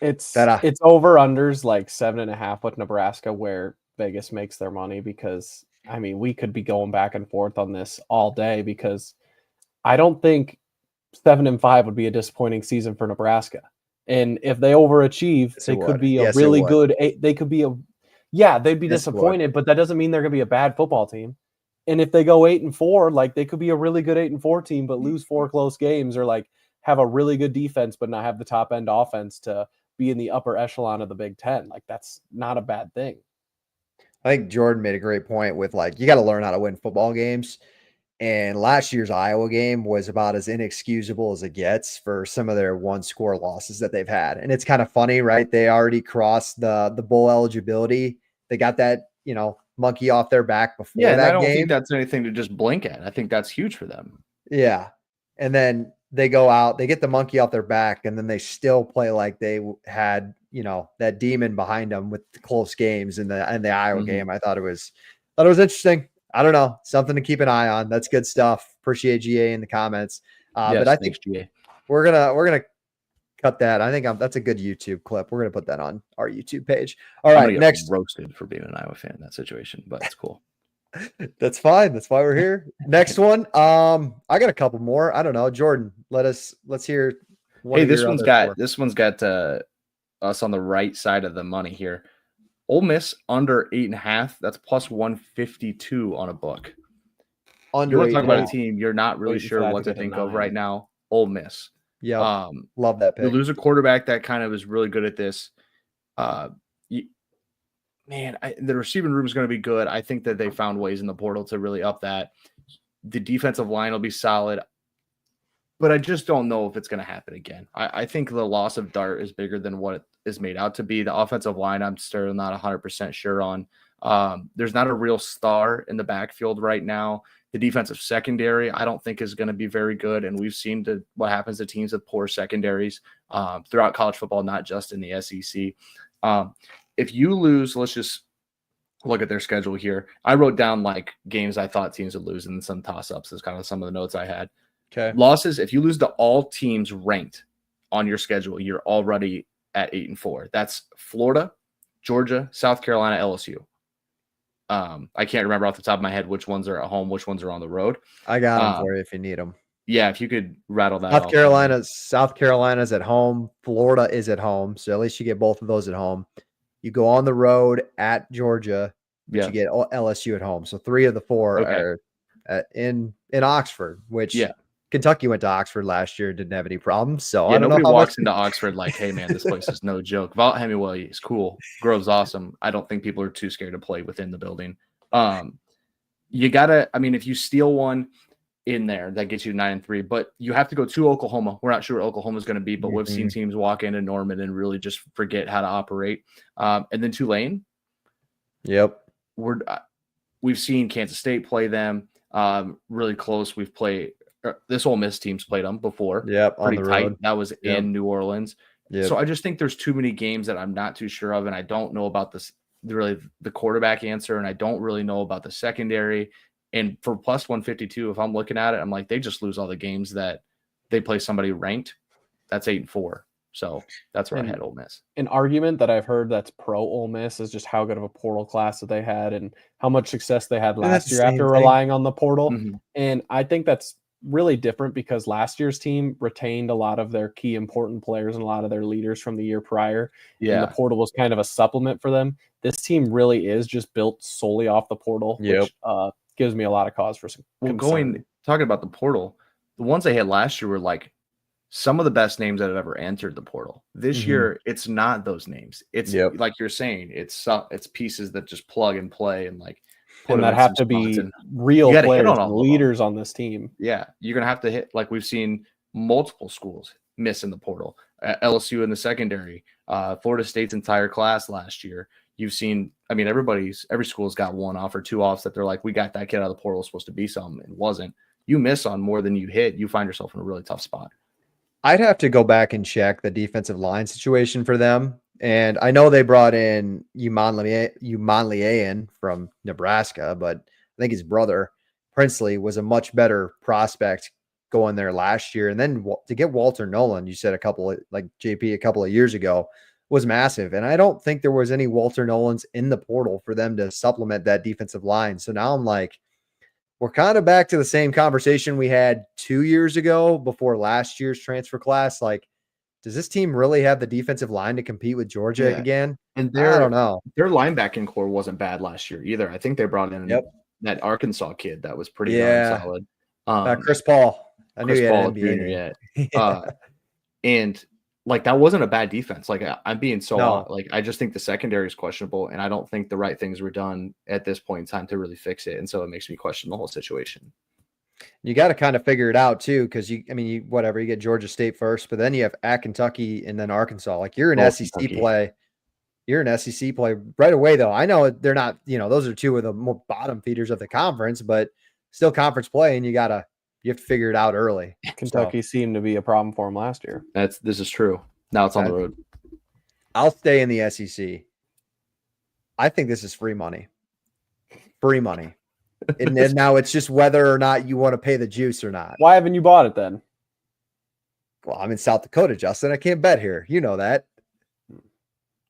It's over unders like 7.5 with Nebraska, where Vegas makes their money, because I mean, we could be going back and forth on this all day, because I don't think 7-5 would be a disappointing season for Nebraska. And if they overachieve, they could be a really good. They could be they'd be disappointed, but that doesn't mean they're going to be a bad football team. And if they go 8-4, like, they could be a really good 8-4 team, but lose 4 close games, or like have a really good defense, but not have the top end offense to be in the upper echelon of the Big Ten. Like, that's not a bad thing. I think Jordan made a great point with, like, you got to learn how to win football games. And last year's Iowa game was about as inexcusable as it gets for some of their 1-score losses that they've had. And it's kind of funny, right? They already crossed the bowl eligibility. They got that, monkey off their back before that game. I don't think that's anything to just blink at. I think that's huge for them. Yeah. And then they go out, they get the monkey off their back, and then they still play like they had, that demon behind them with the close games in the Iowa game. I thought it was interesting. I don't know, something to keep an eye on. That's good stuff. Appreciate GA in the comments. But I think GA. we're gonna cut that. I think that's a good YouTube clip. We're gonna put that on our YouTube page. All right, next. Roasted for being an Iowa fan in that situation, but it's cool. That's fine. That's why we're here. Next one. I got a couple more. I don't know. Jordan, let's hear. This one's got us on the right side of the money here. Ole Miss under 8.5. That's plus 152 on a book. You want to talk about a team you're not really sure what to think of right now? Ole Miss. Yeah. Love that pick. You lose a quarterback that kind of is really good at this. The receiving room is going to be good. I think that they found ways in the portal to really up that. The defensive line will be solid, but I just don't know if it's going to happen again. I think the loss of Dart is bigger than what it is made out to be. The offensive line, I'm still not 100% sure on. There's not a real star in the backfield right now. The defensive secondary, I don't think is going to be very good. And we've seen what happens to teams with poor secondaries throughout college football, not just in the SEC. If you lose, let's just look at their schedule here. I wrote down like games I thought teams would lose and some toss-ups is kind of some of the notes I had. Okay. Losses, if you lose to all teams ranked on your schedule, you're already at 8-4. That's Florida, Georgia, South Carolina, LSU. I can't remember off the top of my head which ones are at home, which ones are on the road. I got them for you if you need them. Yeah, if you could rattle that off. South Carolina's at home. Florida is at home. So at least you get both of those at home. You go on the road at Georgia, but you get LSU at home. So 3 of the 4 are in Oxford, which Kentucky went to Oxford last year, didn't have any problems. So I don't know how walks into Oxford like, hey man, this place is no joke. Vaught Hemingway is cool. Grove's awesome. I don't think people are too scared to play within the building. You gotta, if you steal one in there, that gets you 9-3, but you have to go to Oklahoma. We're not sure what Oklahoma's going to be, but we've seen teams walk into Norman and really just forget how to operate. And then Tulane. Yep. We've seen Kansas State play them really close. We've played this Ole Miss team's played them before. Yep, on Pretty the tight. road. That was in New Orleans. Yep. So I just think there's too many games that I'm not too sure of, and I don't know about this really the quarterback answer, and I don't really know about the secondary. And for plus 152, if I'm looking at it, I'm like, they just lose all the games that they play somebody ranked. That's 8-4. So that's where I had Ole Miss. An argument that I've heard that's pro Ole Miss is just how good of a portal class that they had and how much success they had last year after relying on the portal. Mm-hmm. And I think that's really different because last year's team retained a lot of their key important players and a lot of their leaders from the year prior. Yeah. And the portal was kind of a supplement for them. This team really is just built solely off the portal, which gives me a lot of cause for some concern. Talking about the portal, the ones they had last year were like some of the best names that have ever entered the portal. This year, it's not those names. It's like you're saying, it's pieces that just plug and play and like put and that have to be real players and leaders on this team. Yeah, you're gonna have to hit, like we've seen multiple schools miss in the portal. LSU in the secondary, Florida State's entire class last year. You've seen, I mean, every school's got one off or two offs that they're like, we got that kid out of the portal, supposed to be something, and wasn't. You miss on more than you hit, you find yourself in a really tough spot. I'd have to go back and check the defensive line situation for them. And I know they brought in Umanliayan from Nebraska, but I think his brother, Princely, was a much better prospect going there last year. And then to get Walter Nolan, you said a couple of years ago, was massive. And I don't think there was any Walter Nolans in the portal for them to supplement that defensive line. So now I'm like, we're kind of back to the same conversation we had 2 years ago before last year's transfer class. Like, does this team really have the defensive line to compete with Georgia again? And I don't know. Their linebacking core wasn't bad last year either. I think they brought in that Arkansas kid that was pretty darn solid. Chris Paul. I knew he had an NBA name. And like, that wasn't a bad defense. Like, I'm being like, I just think the secondary is questionable, and I don't think the right things were done at this point in time to really fix it. And so it makes me question the whole situation. You got to kind of figure it out too, because you get Georgia State first, but then you have at Kentucky and then Arkansas. Like, you're an SEC play. You're an SEC play right away, though. I know they're not, those are two of the more bottom feeders of the conference, but still conference play, and you have to figure it out early. Kentucky seemed to be a problem for him last year. This is true. Now it's on the road. I'll stay in the SEC. I think this is free money. Free money. And now it's just whether or not you want to pay the juice or not. Why haven't you bought it then? Well, I'm in South Dakota, Justin. I can't bet here. You know that.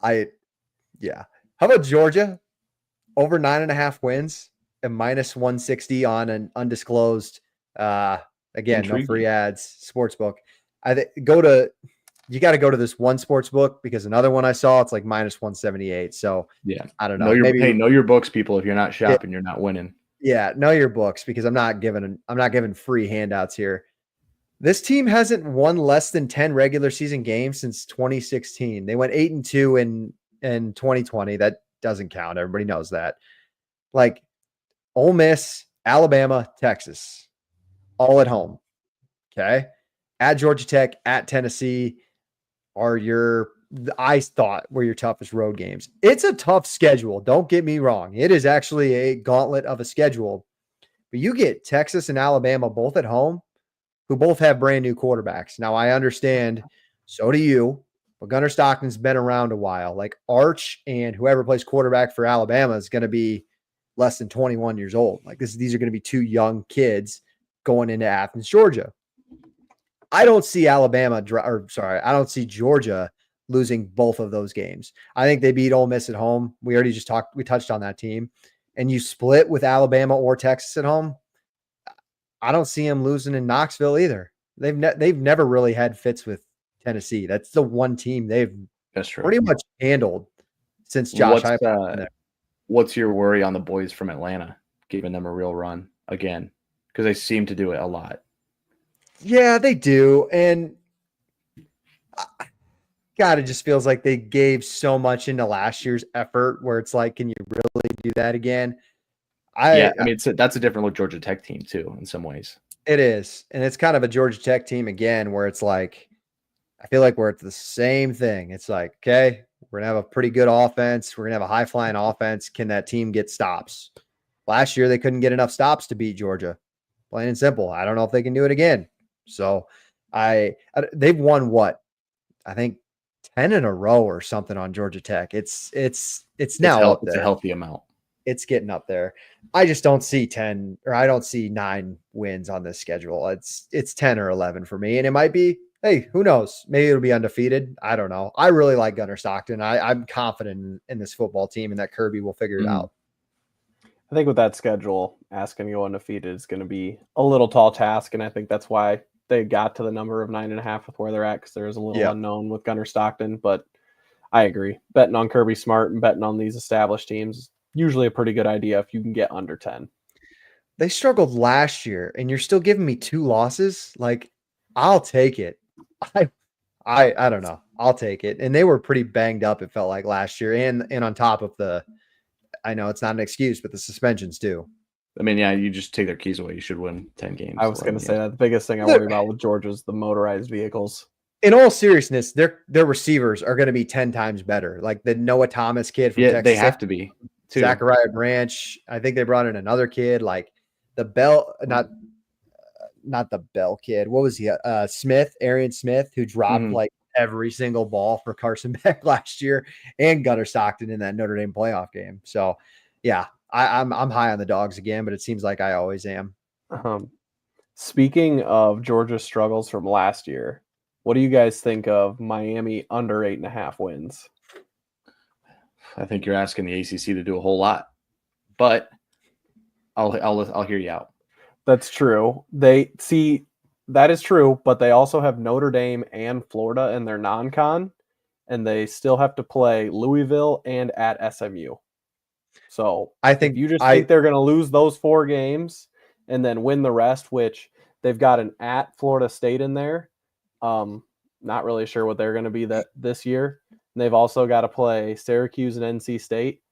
How about Georgia? Over 9.5 wins and minus 160 on an undisclosed, again, no free ads, sportsbook. You got to go to this one sports book because another one I saw, it's like minus 178. So I don't know. Know your books, people. If you're not shopping, you're not winning. Yeah, know your books because I'm not giving free handouts here. This team hasn't won less than 10 regular season games since 2016. They went 8-2 in 2020. That doesn't count. Everybody knows that. Like, Ole Miss, Alabama, Texas, all at home. Okay. At Georgia Tech, at Tennessee are your toughest road games. It's a tough schedule. Don't get me wrong. It is actually a gauntlet of a schedule. But you get Texas and Alabama both at home, who both have brand new quarterbacks. Now, I understand, so do you, but Gunnar Stockton's been around a while. Like, Arch and whoever plays quarterback for Alabama is going to be less than 21 years old. Like, these are going to be two young kids going into Athens, Georgia. I don't see I don't see Georgia losing both of those games. I think they beat Ole Miss at home. We touched on that team. And you split with Alabama or Texas at home. I don't see them losing in Knoxville either. They've never really had fits with Tennessee. That's the one team they've pretty much handled since Josh. What's your worry on the boys from Atlanta, giving them a real run again? Because they seem to do it a lot. Yeah, they do. And God, it just feels like they gave so much into last year's effort where it's like, can you really do that again? That's a different look Georgia Tech team too, in some ways. It is. And it's kind of a Georgia Tech team again, where it's like, I feel like we're at the same thing. It's like, okay, we're going to have a pretty good offense. We're going to have a high flying offense. Can that team get stops? Last year, they couldn't get enough stops to beat Georgia. Plain and simple. I don't know if they can do it again. So they've won what? I think 10 in a row or something on Georgia Tech. It's now up there. It's a healthy amount. It's getting up there. I just don't see 10 or I don't see 9 wins on this schedule. It's 10 or 11 for me. And it might be, hey, who knows? Maybe it'll be undefeated. I don't know. I really like Gunnar Stockton. I'm confident in this football team and that Kirby will figure it out. I think with that schedule, asking to go undefeated is going to be a little tall task. And I think that's why they got to the number of 9.5 with where they're at, because there's a little unknown with Gunnar Stockton. But I agree. Betting on Kirby Smart and betting on these established teams is usually a pretty good idea if you can get under 10. They struggled last year, and you're still giving me 2 losses. Like, I'll take it. I don't know. I'll take it. And they were pretty banged up, it felt like, last year. And on top of I know it's not an excuse, but the suspensions too. I mean, yeah, you just take their keys away. You should win 10 games. I was going to say that the biggest thing I worry about with Georgia is the motorized vehicles. In all seriousness, their receivers are going to be 10 times better. Like the Noah Thomas kid from Texas. They have to be. Too. Zachariah Branch. I think they brought in another kid, like the Bell, not the Bell kid. What was he? Arian Smith, who dropped like every single ball for Carson Beck last year, and Gunnar Stockton in that Notre Dame playoff game. So, yeah, I'm high on the Dogs again, but it seems like I always am. Speaking of Georgia's struggles from last year, what do you guys think of Miami under 8.5 wins? I think you're asking the ACC to do a whole lot, but I'll hear you out. That's true. That is true, but they also have Notre Dame and Florida in their non-con, and they still have to play Louisville and at SMU. So I think think they're going to lose those 4 games and then win the rest, which they've got an at Florida State in there. Not really sure what they're going to be this year. And they've also got to play Syracuse and NC State.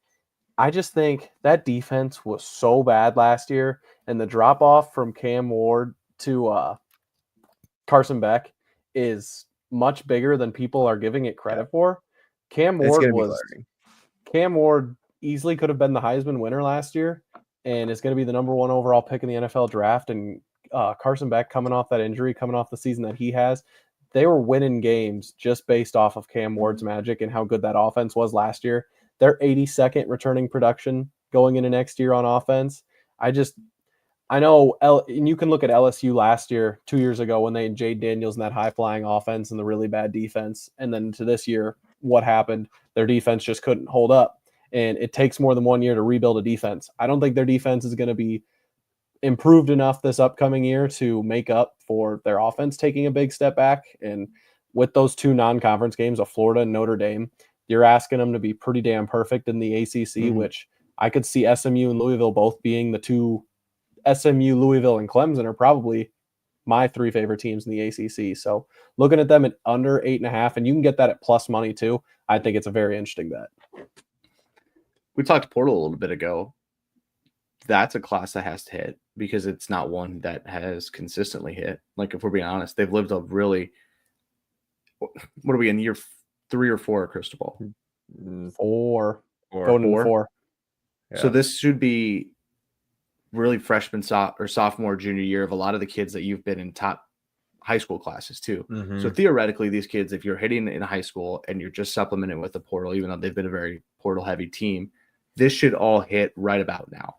I just think that defense was so bad last year, and the drop off from Cam Ward to Carson Beck is much bigger than people are giving it credit for. Cam Ward easily could have been the Heisman winner last year and is going to be the number 1 overall pick in the NFL draft. And Carson Beck, coming off that injury, coming off the season that he has, they were winning games just based off of Cam Ward's magic and how good that offense was last year. They're 82nd returning production going into next year on offense. I know, and you can look at LSU last year, 2 years ago, when they had Jade Daniels in that high-flying offense and the really bad defense. And then to this year, what happened? Their defense just couldn't hold up. And it takes more than 1 year to rebuild a defense. I don't think their defense is going to be improved enough this upcoming year to make up for their offense taking a big step back. And with those 2 non-conference games of Florida and Notre Dame, you're asking them to be pretty damn perfect in the ACC, which I could see SMU and Louisville both being the 2. SMU, Louisville, and Clemson are probably my 3 favorite teams in the ACC. So looking at them at under 8.5, and you can get that at plus money too, I think it's a very interesting bet. We talked portal a little bit ago. That's a class that has to hit because it's not one that has consistently hit. Like, if we're being honest, they've lived a really, what are we in, year 3 or 4 at Cristobal? 4. Going into 4. Yeah. So this should be really freshman or sophomore, junior year of a lot of the kids that you've been in top high school classes too. So theoretically, these kids, if you're hitting in high school and you're just supplementing with the portal, even though they've been a very portal heavy team, this should all hit right about now.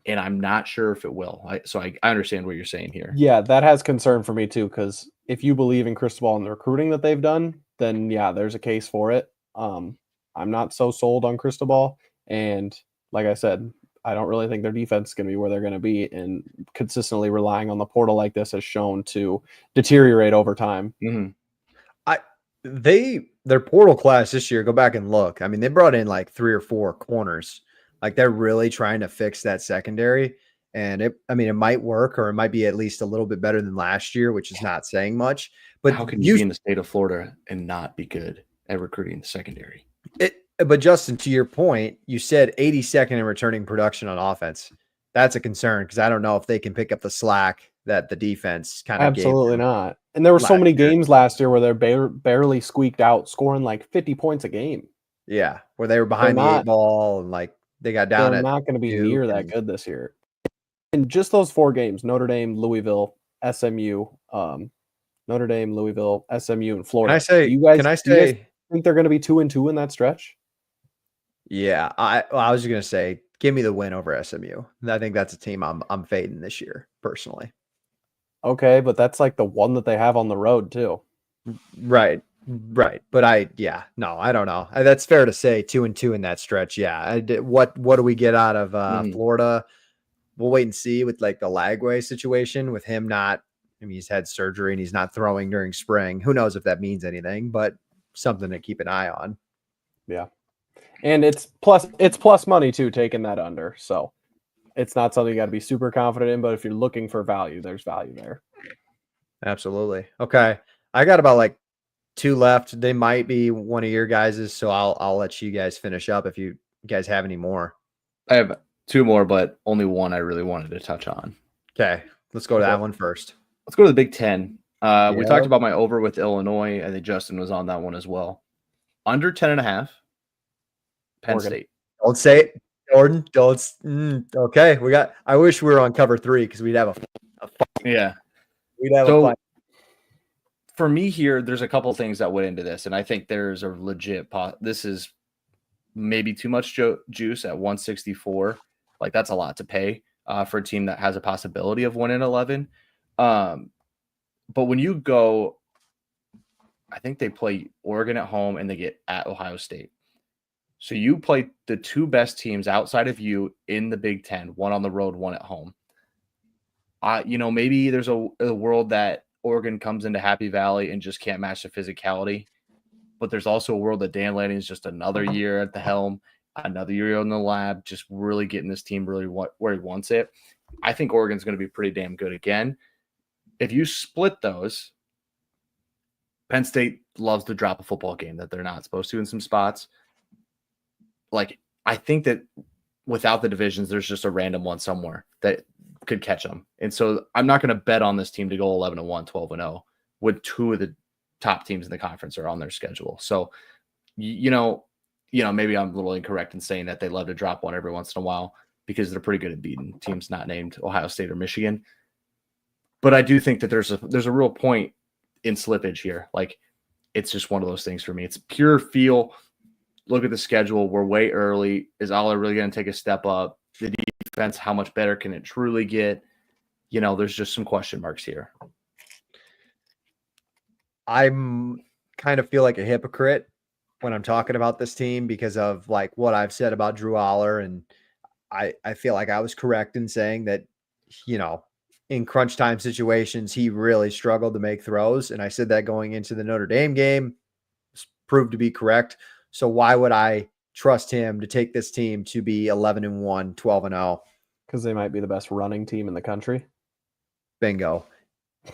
And I'm not sure if it will. So I understand what you're saying here. Yeah, that has concern for me too, because if you believe in Cristobal and the recruiting that they've done, then yeah, there's a case for it. I'm not so sold on Cristobal. And like I said, I don't really think their defense is going to be where they're going to be, and consistently relying on the portal like this has shown to deteriorate over time. Their portal class this year, go back and look. I mean, they brought in like 3 or 4 corners. Like, they're really trying to fix that secondary, and it might work, or it might be at least a little bit better than last year, which is not saying much. But how can you be in the state of Florida and not be good at recruiting the secondary? But Justin, to your point, you said 82nd in returning production on offense. That's a concern, because I don't know if they can pick up the slack that the defense kind of absolutely not. And there were so many games last year where they're barely squeaked out, scoring like 50 points a game. Yeah, where they were behind the 8 ball and like they got down. They're not going to be near that good this year. And just those 4 games: Notre Dame, Louisville, SMU, Notre Dame, Louisville, SMU, and Florida. Can you guys say think they're going to be 2-2 in that stretch? Yeah, I was just gonna say, give me the win over SMU. I think that's a team I'm fading this year, personally. Okay, but that's like the one that they have on the road too. Right. But I don't know. That's fair to say, 2-2 in that stretch. Yeah. What do we get out of Florida? We'll wait and see with like the Lagway situation with him not. I mean, he's had surgery and he's not throwing during spring. Who knows if that means anything? But something to keep an eye on. Yeah. And it's plus money too, taking that under. So it's not something you got to be super confident in, but if you're looking for value, there's value there. Absolutely. Okay. I got about like 2 left. They might be one of your guys's, so I'll let you guys finish up if you guys have any more. I have 2 more, but only one I really wanted to touch on. Okay. Let's go to that one first. Let's go to the Big Ten. We talked about my over with Illinois. I think Justin was on that one as well. Under 10.5. Penn State. Don't say it, Jordan. Okay. I wish we were on cover 3 because we'd have a fight. Yeah. We'd have a fight. For me here, there's a couple things that went into this, and I think there's a legit this is maybe too much juice at 164. Like, that's a lot to pay for a team that has a possibility of 1-11. But when you go, I think they play Oregon at home and they get at Ohio State. So you play the 2 best teams outside of you in the Big Ten, one on the road, one at home. Maybe there's a world that Oregon comes into Happy Valley and just can't match the physicality. But there's also a world that Dan Lanning is just another year at the helm, another year in the lab, just really getting this team really where he wants it. I think Oregon's going to be pretty damn good again. If you split those, Penn State loves to drop a football game that they're not supposed to in some spots. Like, I think that without the divisions, there's just a random one somewhere that could catch them. And so I'm not going to bet on this team to go 11-1, 12-0 when 2 of the top teams in the conference are on their schedule. So, maybe I'm a little incorrect in saying that they love to drop one every once in a while because they're pretty good at beating teams not named Ohio State or Michigan. But I do think that there's a real point in slippage here. Like, it's just one of those things for me. It's pure feel. Look at the schedule. We're way early. Is Aller really going to take a step up? The defense, how much better can it truly get? There's just some question marks here. I'm kind of feel like a hypocrite when I'm talking about this team because of like what I've said about Drew Aller. And I feel like I was correct in saying that, in crunch time situations, he really struggled to make throws. And I said that going into the Notre Dame game, proved to be correct. So why would I trust him to take this team to be 11-1, 12-0? Because they might be the best running team in the country. Bingo.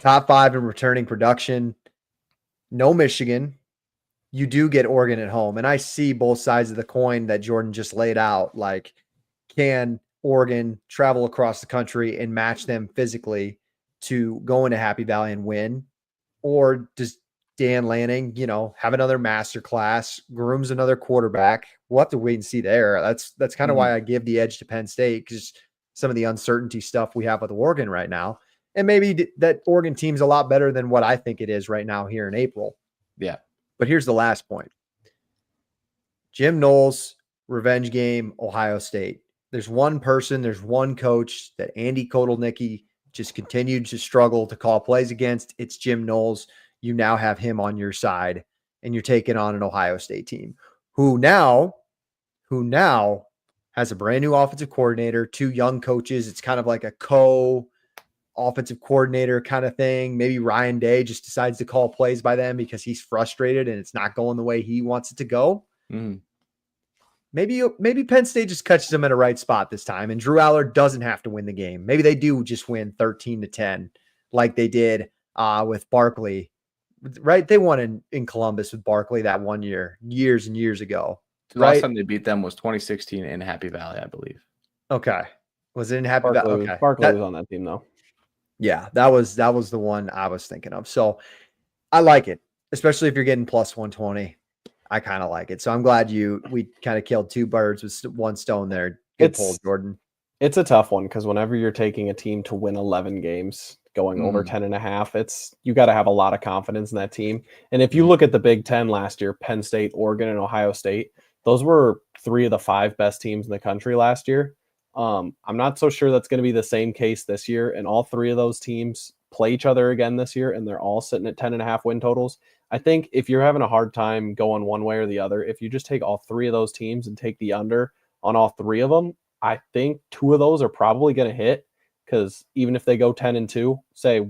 Top 5 in returning production. No Michigan. You do get Oregon at home. And I see both sides of the coin that Jordan just laid out. Like, can Oregon travel across the country and match them physically to go into Happy Valley and win? Or does Dan Lanning, have another master class, grooms another quarterback? We'll have to wait and see there. That's kind of why I give the edge to Penn State, because some of the uncertainty stuff we have with Oregon right now. And maybe that Oregon team's a lot better than what I think it is right now here in April. Yeah. But here's the last point. Jim Knowles, revenge game, Ohio State. There's one coach that Andy Kotelnicki just continued to struggle to call plays against. It's Jim Knowles. You now have him on your side, and you're taking on an Ohio State team who now has a brand new offensive coordinator, 2 young coaches. It's kind of like a co-offensive coordinator kind of thing. Maybe Ryan Day just decides to call plays by them because he's frustrated and it's not going the way he wants it to go. Maybe Penn State just catches them at a right spot this time, and Drew Aller doesn't have to win the game. Maybe they do just win 13-10 like they did with Barkley. Right? They won in Columbus with Barkley that one year, years and years ago. The last time they beat them was 2016 in Happy Valley, I believe. Okay. Was it in Happy Valley? Okay. Barkley was on that team, though. Yeah, that was the one I was thinking of. So I like it, especially if you're getting plus 120. I kind of like it. So I'm glad we kind of killed 2 birds with 1 stone there. Good pull, Jordan. It's a tough one because whenever you're taking a team to win 11 games, going over Mm. 10.5, you got to have a lot of confidence in that team. And if you look at the Big Ten last year, Penn State, Oregon, and Ohio State, those were 3 of the 5 best teams in the country last year. I'm not so sure that's going to be the same case this year. And all 3 of those teams play each other again this year, and they're all sitting at 10.5 win totals. I think if you're having a hard time going one way or the other, if you just take all 3 of those teams and take the under on all 3 of them, I think 2 of those are probably going to hit, because even if they go 10-2, say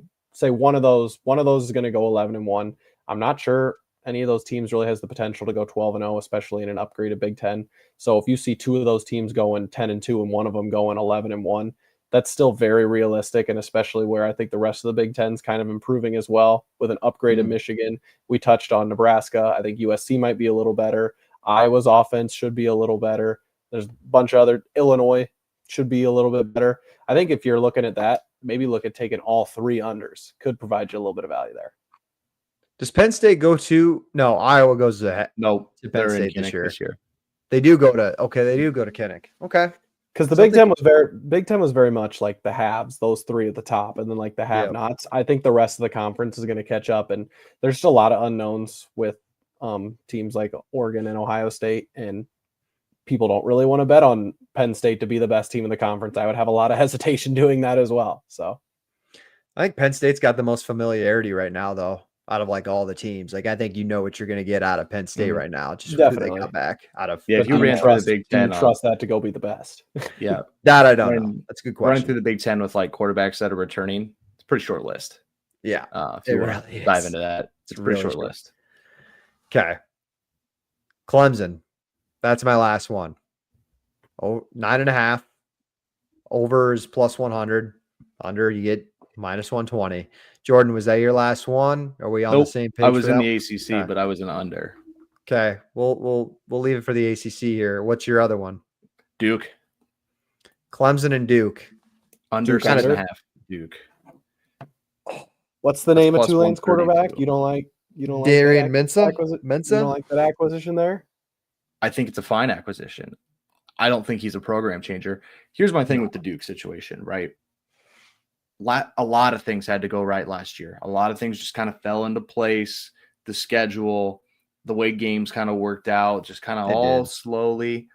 one of those is going to go 11-1. I'm not sure any of those teams really has the potential to go 12-0, especially in an upgraded Big Ten. So if you see 2 of those teams going 10-2 and one of them going 11-1, that's still very realistic, and especially where I think the rest of the Big Ten's kind of improving as well with an upgraded Michigan. We touched on Nebraska. I think USC might be a little better. Iowa's offense should be a little better. There's a bunch of other. Illinois should be a little bit better. I think if you're looking at that, maybe look at taking all 3 unders. Could provide you a little bit of value there. Does Penn State go to? No, Iowa goes to Nope, to Penn they're in State this Kinnick year. They do go to. Okay, they do go to Kinnick. Okay, because the Big Ten was very much like the haves, those 3 at the top, and then like the have-nots. I think the rest of the conference is going to catch up, and there's just a lot of unknowns with teams like Oregon and Ohio State, and people don't really want to bet on Penn State to be the best team in the conference. I would have a lot of hesitation doing that as well. So I think Penn State's got the most familiarity right now, though, out of like all the teams. Like I think you know what you're going to get out of Penn State right now. Just who they got back out of. Yeah, if you ran through the Big Ten, trust that to go be the best. Yeah, that I don't know. That's a good question. Running through the Big Ten with like quarterbacks that are returning, it's a pretty short list. Yeah, if you want to dive into that, it's a pretty short list. Okay, Clemson. That's my last one. Oh, 9.5. Over is plus 100. Under you get minus 120. Jordan, was that your last one? Are we on the same page? I was in the ACC, but I was in under. Okay, we'll leave it for the ACC here. What's your other one? Duke. Clemson and Duke. Under 6.5. Duke. What's the name of Tulane's quarterback? You don't like Darian Mensah? You don't like that acquisition there? I think it's a fine acquisition. I don't think he's a program changer. Here's my thing with the Duke situation, right? A lot of things had to go right last year. A lot of things just kind of fell into place. The schedule, the way games kind of worked out, just kind of all slowly,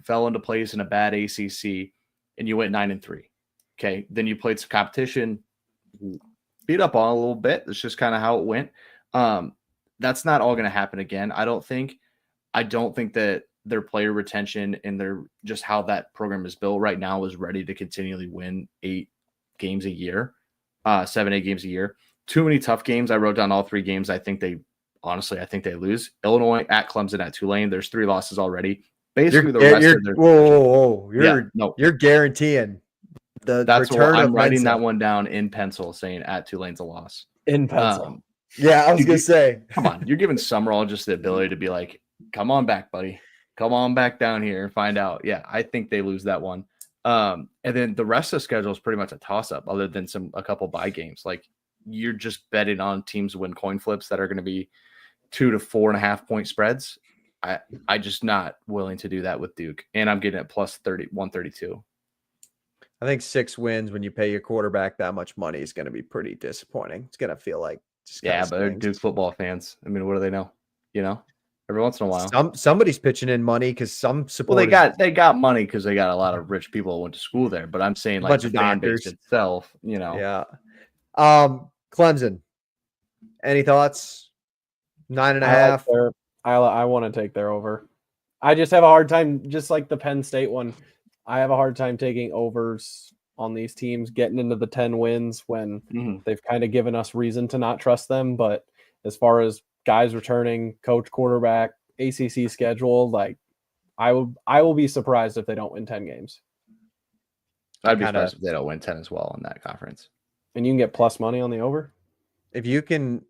fell into place in a bad ACC, and you went 9-3. Okay, then you played some competition, beat up on a little bit. That's just kind of how it went. That's not all going to happen again. I don't think that their player retention and their just how that program is built right now is ready to continually win 8 games a year, 7-8 games a year. Too many tough games. I wrote down all 3 games. I think they lose. Illinois, at Clemson, at Tulane. There's 3 losses already. Basically, the rest of their whoa. You're guaranteeing that's return I'm writing that one down in pencil, saying at Tulane's a loss. In pencil. Yeah, I was gonna say. Come on, you're giving Summerall just the ability to be like, come on back, buddy. Come on back down here and find out. Yeah, I think they lose that one. And then the rest of the schedule is pretty much a toss-up, other than a couple bye games. Like you're just betting on teams to win coin flips that are going to be 2 to 4.5 point spreads. I just not willing to do that with Duke, and I'm getting it plus 132. I think 6 wins when you pay your quarterback that much money is going to be pretty disappointing. It's going to feel like but they're Duke football fans. I mean, what do they know? Every once in a while, somebody's pitching in money because some supporters. Well, they got money because they got a lot of rich people who went to school there. But I'm saying like the fan base itself, Yeah. Clemson. Any thoughts? 9.5. I want to take their over. I just have a hard time, just like the Penn State one. I have a hard time taking overs on these teams getting into the 10 wins when they've kind of given us reason to not trust them. But as far as guys returning, coach, quarterback, ACC schedule, like I will be surprised if they don't win 10 games. I'd be surprised if they don't win 10 as well in that conference. And you can get plus money on the over. If you can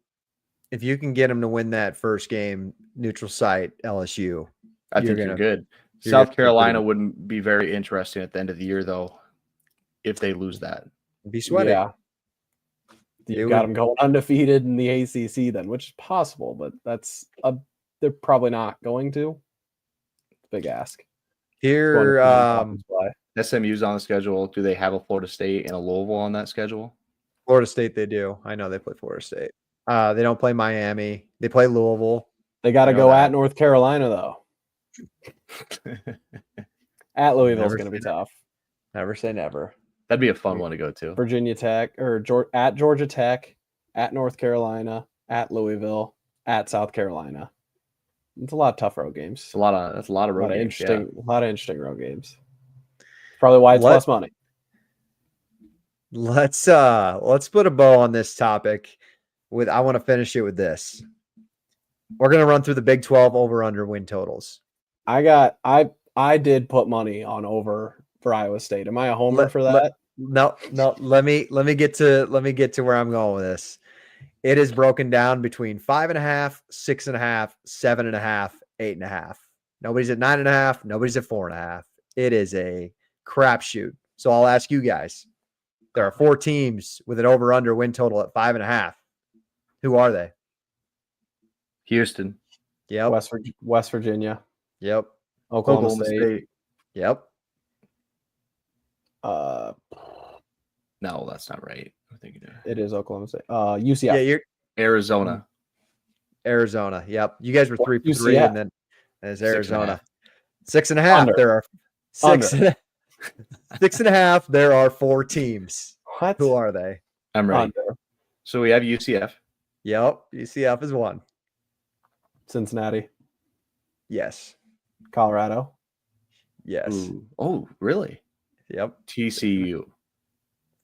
get them to win that first game, neutral site, LSU, I think you're good. South Carolina wouldn't be very interesting at the end of the year, though, if they lose that. It'd be sweaty. Yeah. You got them going undefeated in the ACC then, which is possible, but they're probably not going to. Big ask. Here, SMU's on the schedule. Do they have a Florida State and a Louisville on that schedule? Florida State, they do. I know they play Florida State. They don't play Miami. They play Louisville. They got to I know go that. at North Carolina though. At Louisville is Never going to be say never. tough. Never say never. That'd be a fun one to go to. Virginia Tech or at Georgia Tech, at North Carolina, at Louisville, at South Carolina. It's a lot of tough road games. That's a lot of A lot road of games. interesting, a lot of interesting road games. Probably why it's less money. Let's put a bow on this topic. I want to finish it with this. We're gonna run through the Big 12 over/under win totals. I did put money on over for Iowa State. Am I a homer for that? No. Let me get to where I'm going with this. It is broken down between 5.5, 6.5, 7.5, 8.5. Nobody's at 9.5. Nobody's at 4.5. It is a crapshoot. So I'll ask you guys. There are 4 teams with an over/under win total at 5.5. Who are they? Houston. Yep. West Virginia. Yep. Oklahoma State. Yep. No, that's not right. I'm thinking It is Oklahoma State. UCF. Yeah, you're Arizona. Arizona. Yep. You guys were 3 for 3, UCF. and then there's 6.5. Arizona. 6.5. Under. There are 6.5. There are 4 teams. What? Who are they? I'm ready. Under. So we have UCF. Yep. UCF is 1. Cincinnati. Yes. Colorado. Yes. Ooh. Oh, really? Yep. TCU.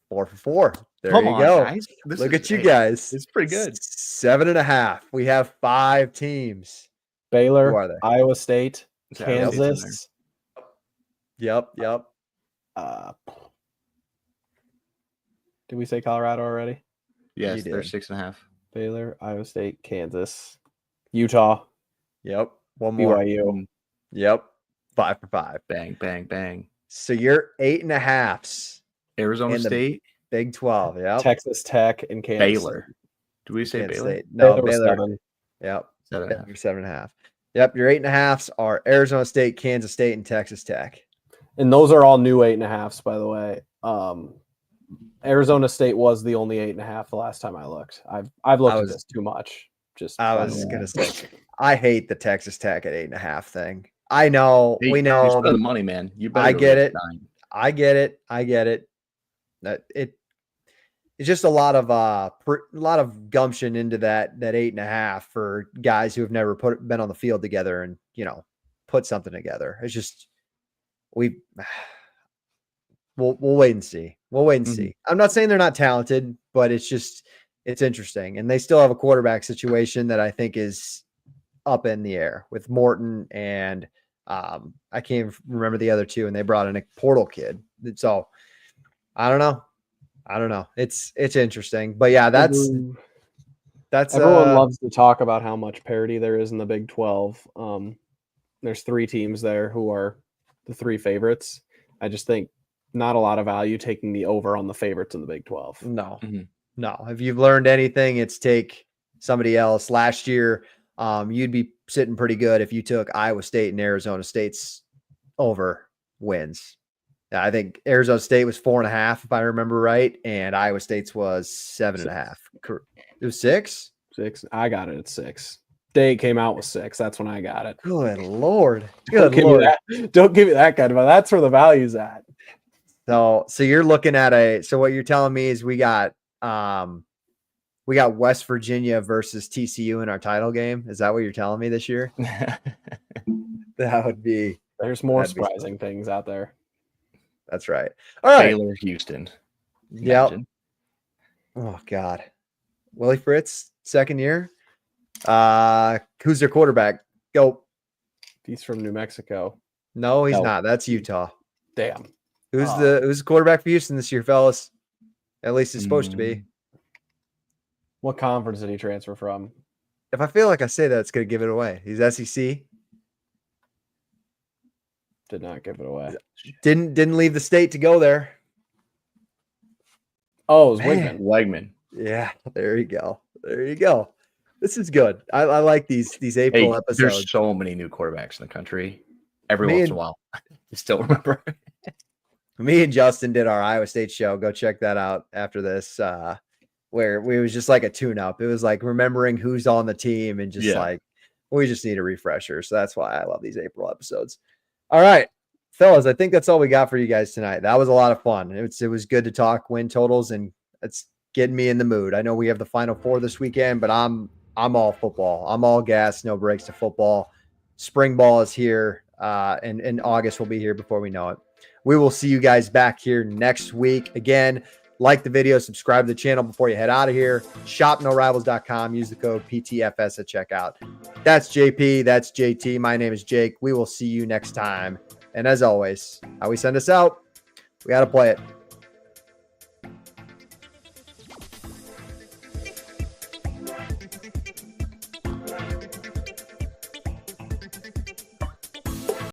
4 for 4. There Come you on, go. guys. Look at you guys. It's pretty good. 7.5. We have 5 teams. Baylor. Who are they? Iowa State. Is that Iowa State's in there? Kansas. Yep. Did we say Colorado already? Yes, You they're did. 6.5. Baylor, Iowa State, Kansas, Utah, Yep. One more. BYU. Yep. 5 for 5. Bang, bang, bang. So you're 8.5s. Arizona In the State. Big 12. Yep. Texas Tech, and Kansas. Baylor. Do we say Kansas Baylor? State. No, Baylor was Baylor. 7. Yep. 7.5. You're 7.5. Yep. Your 8.5s are Arizona State, Kansas State, and Texas Tech. And those are all new 8.5s, by the way. Arizona State was the only 8.5 the last time I looked. I've looked at this too much. I was gonna say, I hate the Texas Tech at 8.5 thing. I know, Hey, we you know. spend the money, man. You better I go get get it. I get it. That it's just a lot of gumption into that 8.5 for guys who have never been on the field together and put something together. It's just we'll wait and see. We'll wait and see. I'm not saying they're not talented, but it's interesting, and they still have a quarterback situation that I think is up in the air with Morton and I can't even remember the other 2, and they brought in a portal kid. So I don't know. It's interesting, but yeah, that's everyone loves to talk about how much parity there is in the Big 12. There's 3 teams there who are the 3 favorites. I just think not a lot of value taking the over on the favorites in the Big 12. No. Mhm. No. If you've learned anything, it's take somebody else. Last year, you'd be sitting pretty good if you took Iowa State and Arizona State's over wins. I think Arizona State was 4.5, if I remember right, and Iowa State's was 7.5. It was 6? 6. I got it at 6. State came out with 6. That's when I got it. Good Lord. Don't give me that. Don't give me that kind of. That's where the value's at. So you're looking at so what you're telling me is we got West Virginia versus TCU in our title game. Is that what you're telling me this year? That would be. There's more that'd be surprising things out there. That's right. All right. Baylor, Houston. Yep. Imagine. Oh God. Willie Fritz, second year. Who's their quarterback? Go. He's from New Mexico. No, he's No. not. That's Utah. Damn. Who's the quarterback for Houston this year, fellas? At least it's supposed to be. What conference did he transfer from? If I feel like I say that, it's going to give it away. He's SEC. Did not give it away. Didn't leave the state to go there. Oh, it was Man. Wigman. Wegman. Yeah, there you go. There you go. This is good. I like these April Hey, episodes. there's so many new quarterbacks in the country. Every once in a while, I still remember. Me and Justin did our Iowa State show. Go check that out after this. Where we was just like a tune-up. It was like remembering who's on the team and just like we just need a refresher. So that's why I love these April episodes. All right, fellas, I think that's all we got for you guys tonight. That was a lot of fun. It was good to talk win totals, and it's getting me in the mood. I know we have the Final Four this weekend, but I'm all football. I'm all gas, no breaks to football. Spring ball is here, and August will be here before we know it. We will see you guys back here next week. Again, like the video, subscribe to the channel before you head out of here. ShopNoRivals.com. Use the code PTFS at checkout. That's JP. That's JT. My name is Jake. We will see you next time. And as always, how we send us out, we got to play it.